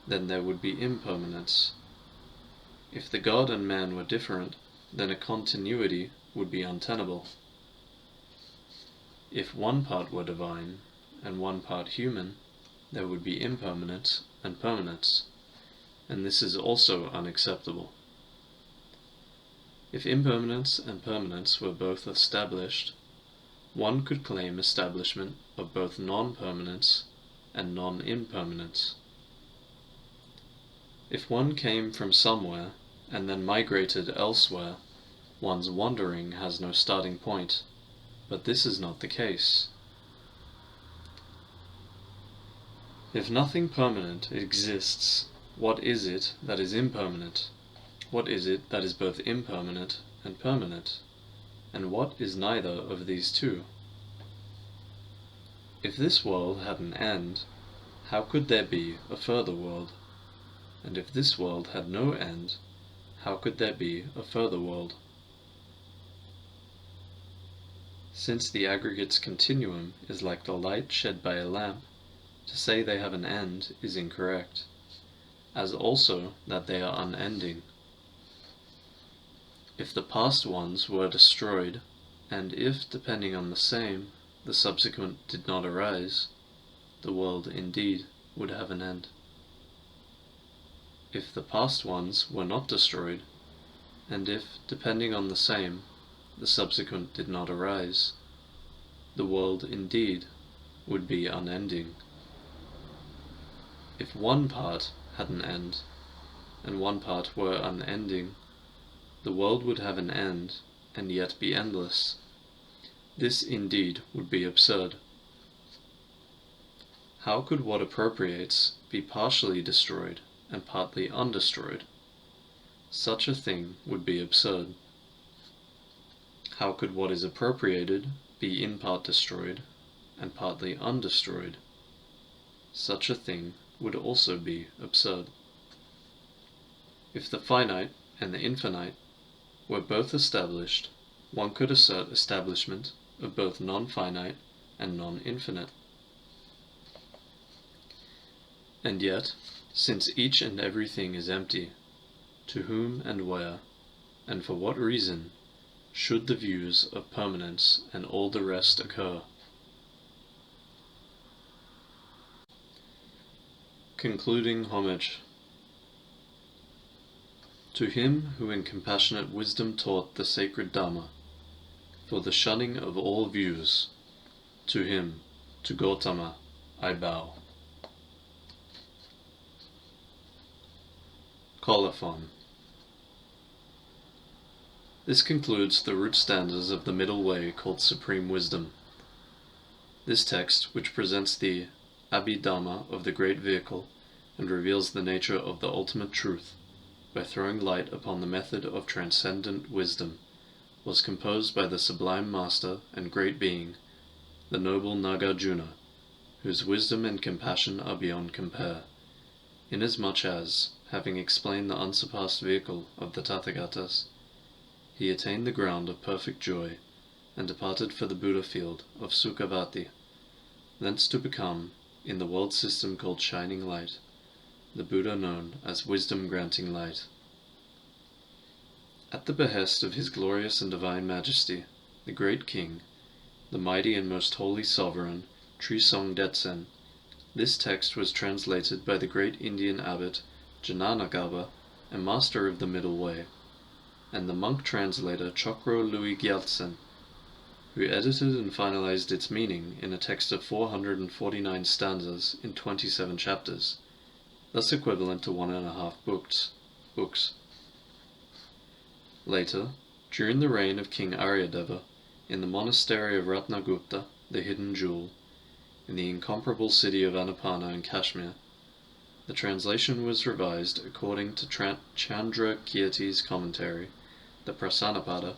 then there would be impermanence. If the God and man were different, then a continuity would be untenable. If one part were divine and one part human, there would be impermanence and permanence, and this is also unacceptable. If impermanence and permanence were both established, one could claim establishment of both non-permanence and non-impermanence. If one came from somewhere and then migrated elsewhere, one's wandering has no starting point, but this is not the case. If nothing permanent exists, what is it that is impermanent? What is it that is both impermanent and permanent? And what is neither of these two? If this world had an end, how could there be a further world? And if this world had no end, how could there be a further world? Since the aggregates continuum is like the light shed by a lamp, to say they have an end is incorrect, as also that they are unending. If the past ones were destroyed, and if, depending on the same, the subsequent did not arise, the world indeed would have an end. If the past ones were not destroyed, and if, depending on the same, the subsequent did not arise, the world indeed would be unending. If one part had an end, and one part were unending, the world would have an end, and yet be endless. This indeed would be absurd. How could what appropriates be partially destroyed and partly undestroyed? Such a thing would be absurd. How could what is appropriated be in part destroyed and partly undestroyed? Such a thing would also be absurd. If the finite and the infinite were both established, one could assert establishment of both non-finite and non-infinite. And yet, since each and everything is empty, to whom and where, and for what reason, should the views of permanence and all the rest occur? Concluding Homage. To him who in compassionate wisdom taught the sacred Dhamma, for the shunning of all views, to him, to Gautama, I bow. Colophon. This concludes the root stanzas of the middle way called Supreme Wisdom. This text, which presents the Abhidhamma of the Great Vehicle and reveals the nature of the ultimate truth by throwing light upon the method of transcendent wisdom, was composed by the Sublime Master and Great Being, the noble Nagarjuna, whose wisdom and compassion are beyond compare, inasmuch as, having explained the unsurpassed vehicle of the Tathagatas, he attained the ground of perfect joy, and departed for the Buddha field of Sukhavati, thence to become, in the world system called Shining Light, the Buddha known as Wisdom-Granting Light. At the behest of His glorious and divine Majesty, the Great King, the mighty and most holy Sovereign, Trisong Detsen, this text was translated by the great Indian abbot Jananagaba, and master of the Middle Way, and the monk translator Chokro Louis Gyaltsen, who edited and finalized its meaning in a text of 449 stanzas in 27 chapters, thus equivalent to 1.5 books. Later, during the reign of King Aryadeva, in the monastery of Ratnagupta, the Hidden Jewel, in the incomparable city of Anapana in Kashmir, the translation was revised according to Chandra Kirti's commentary, the Prasanapada,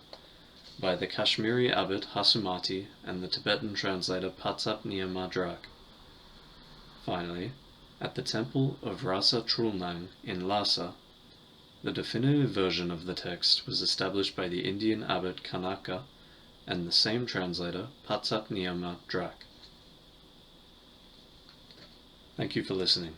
by the Kashmiri abbot Hasumati and the Tibetan translator Patsapniyammadrak. Finally, at the temple of Rasa Trulnang in Lhasa, the definitive version of the text was established by the Indian abbot Kanaka and the same translator Patsapniyammadrak. Thank you for listening.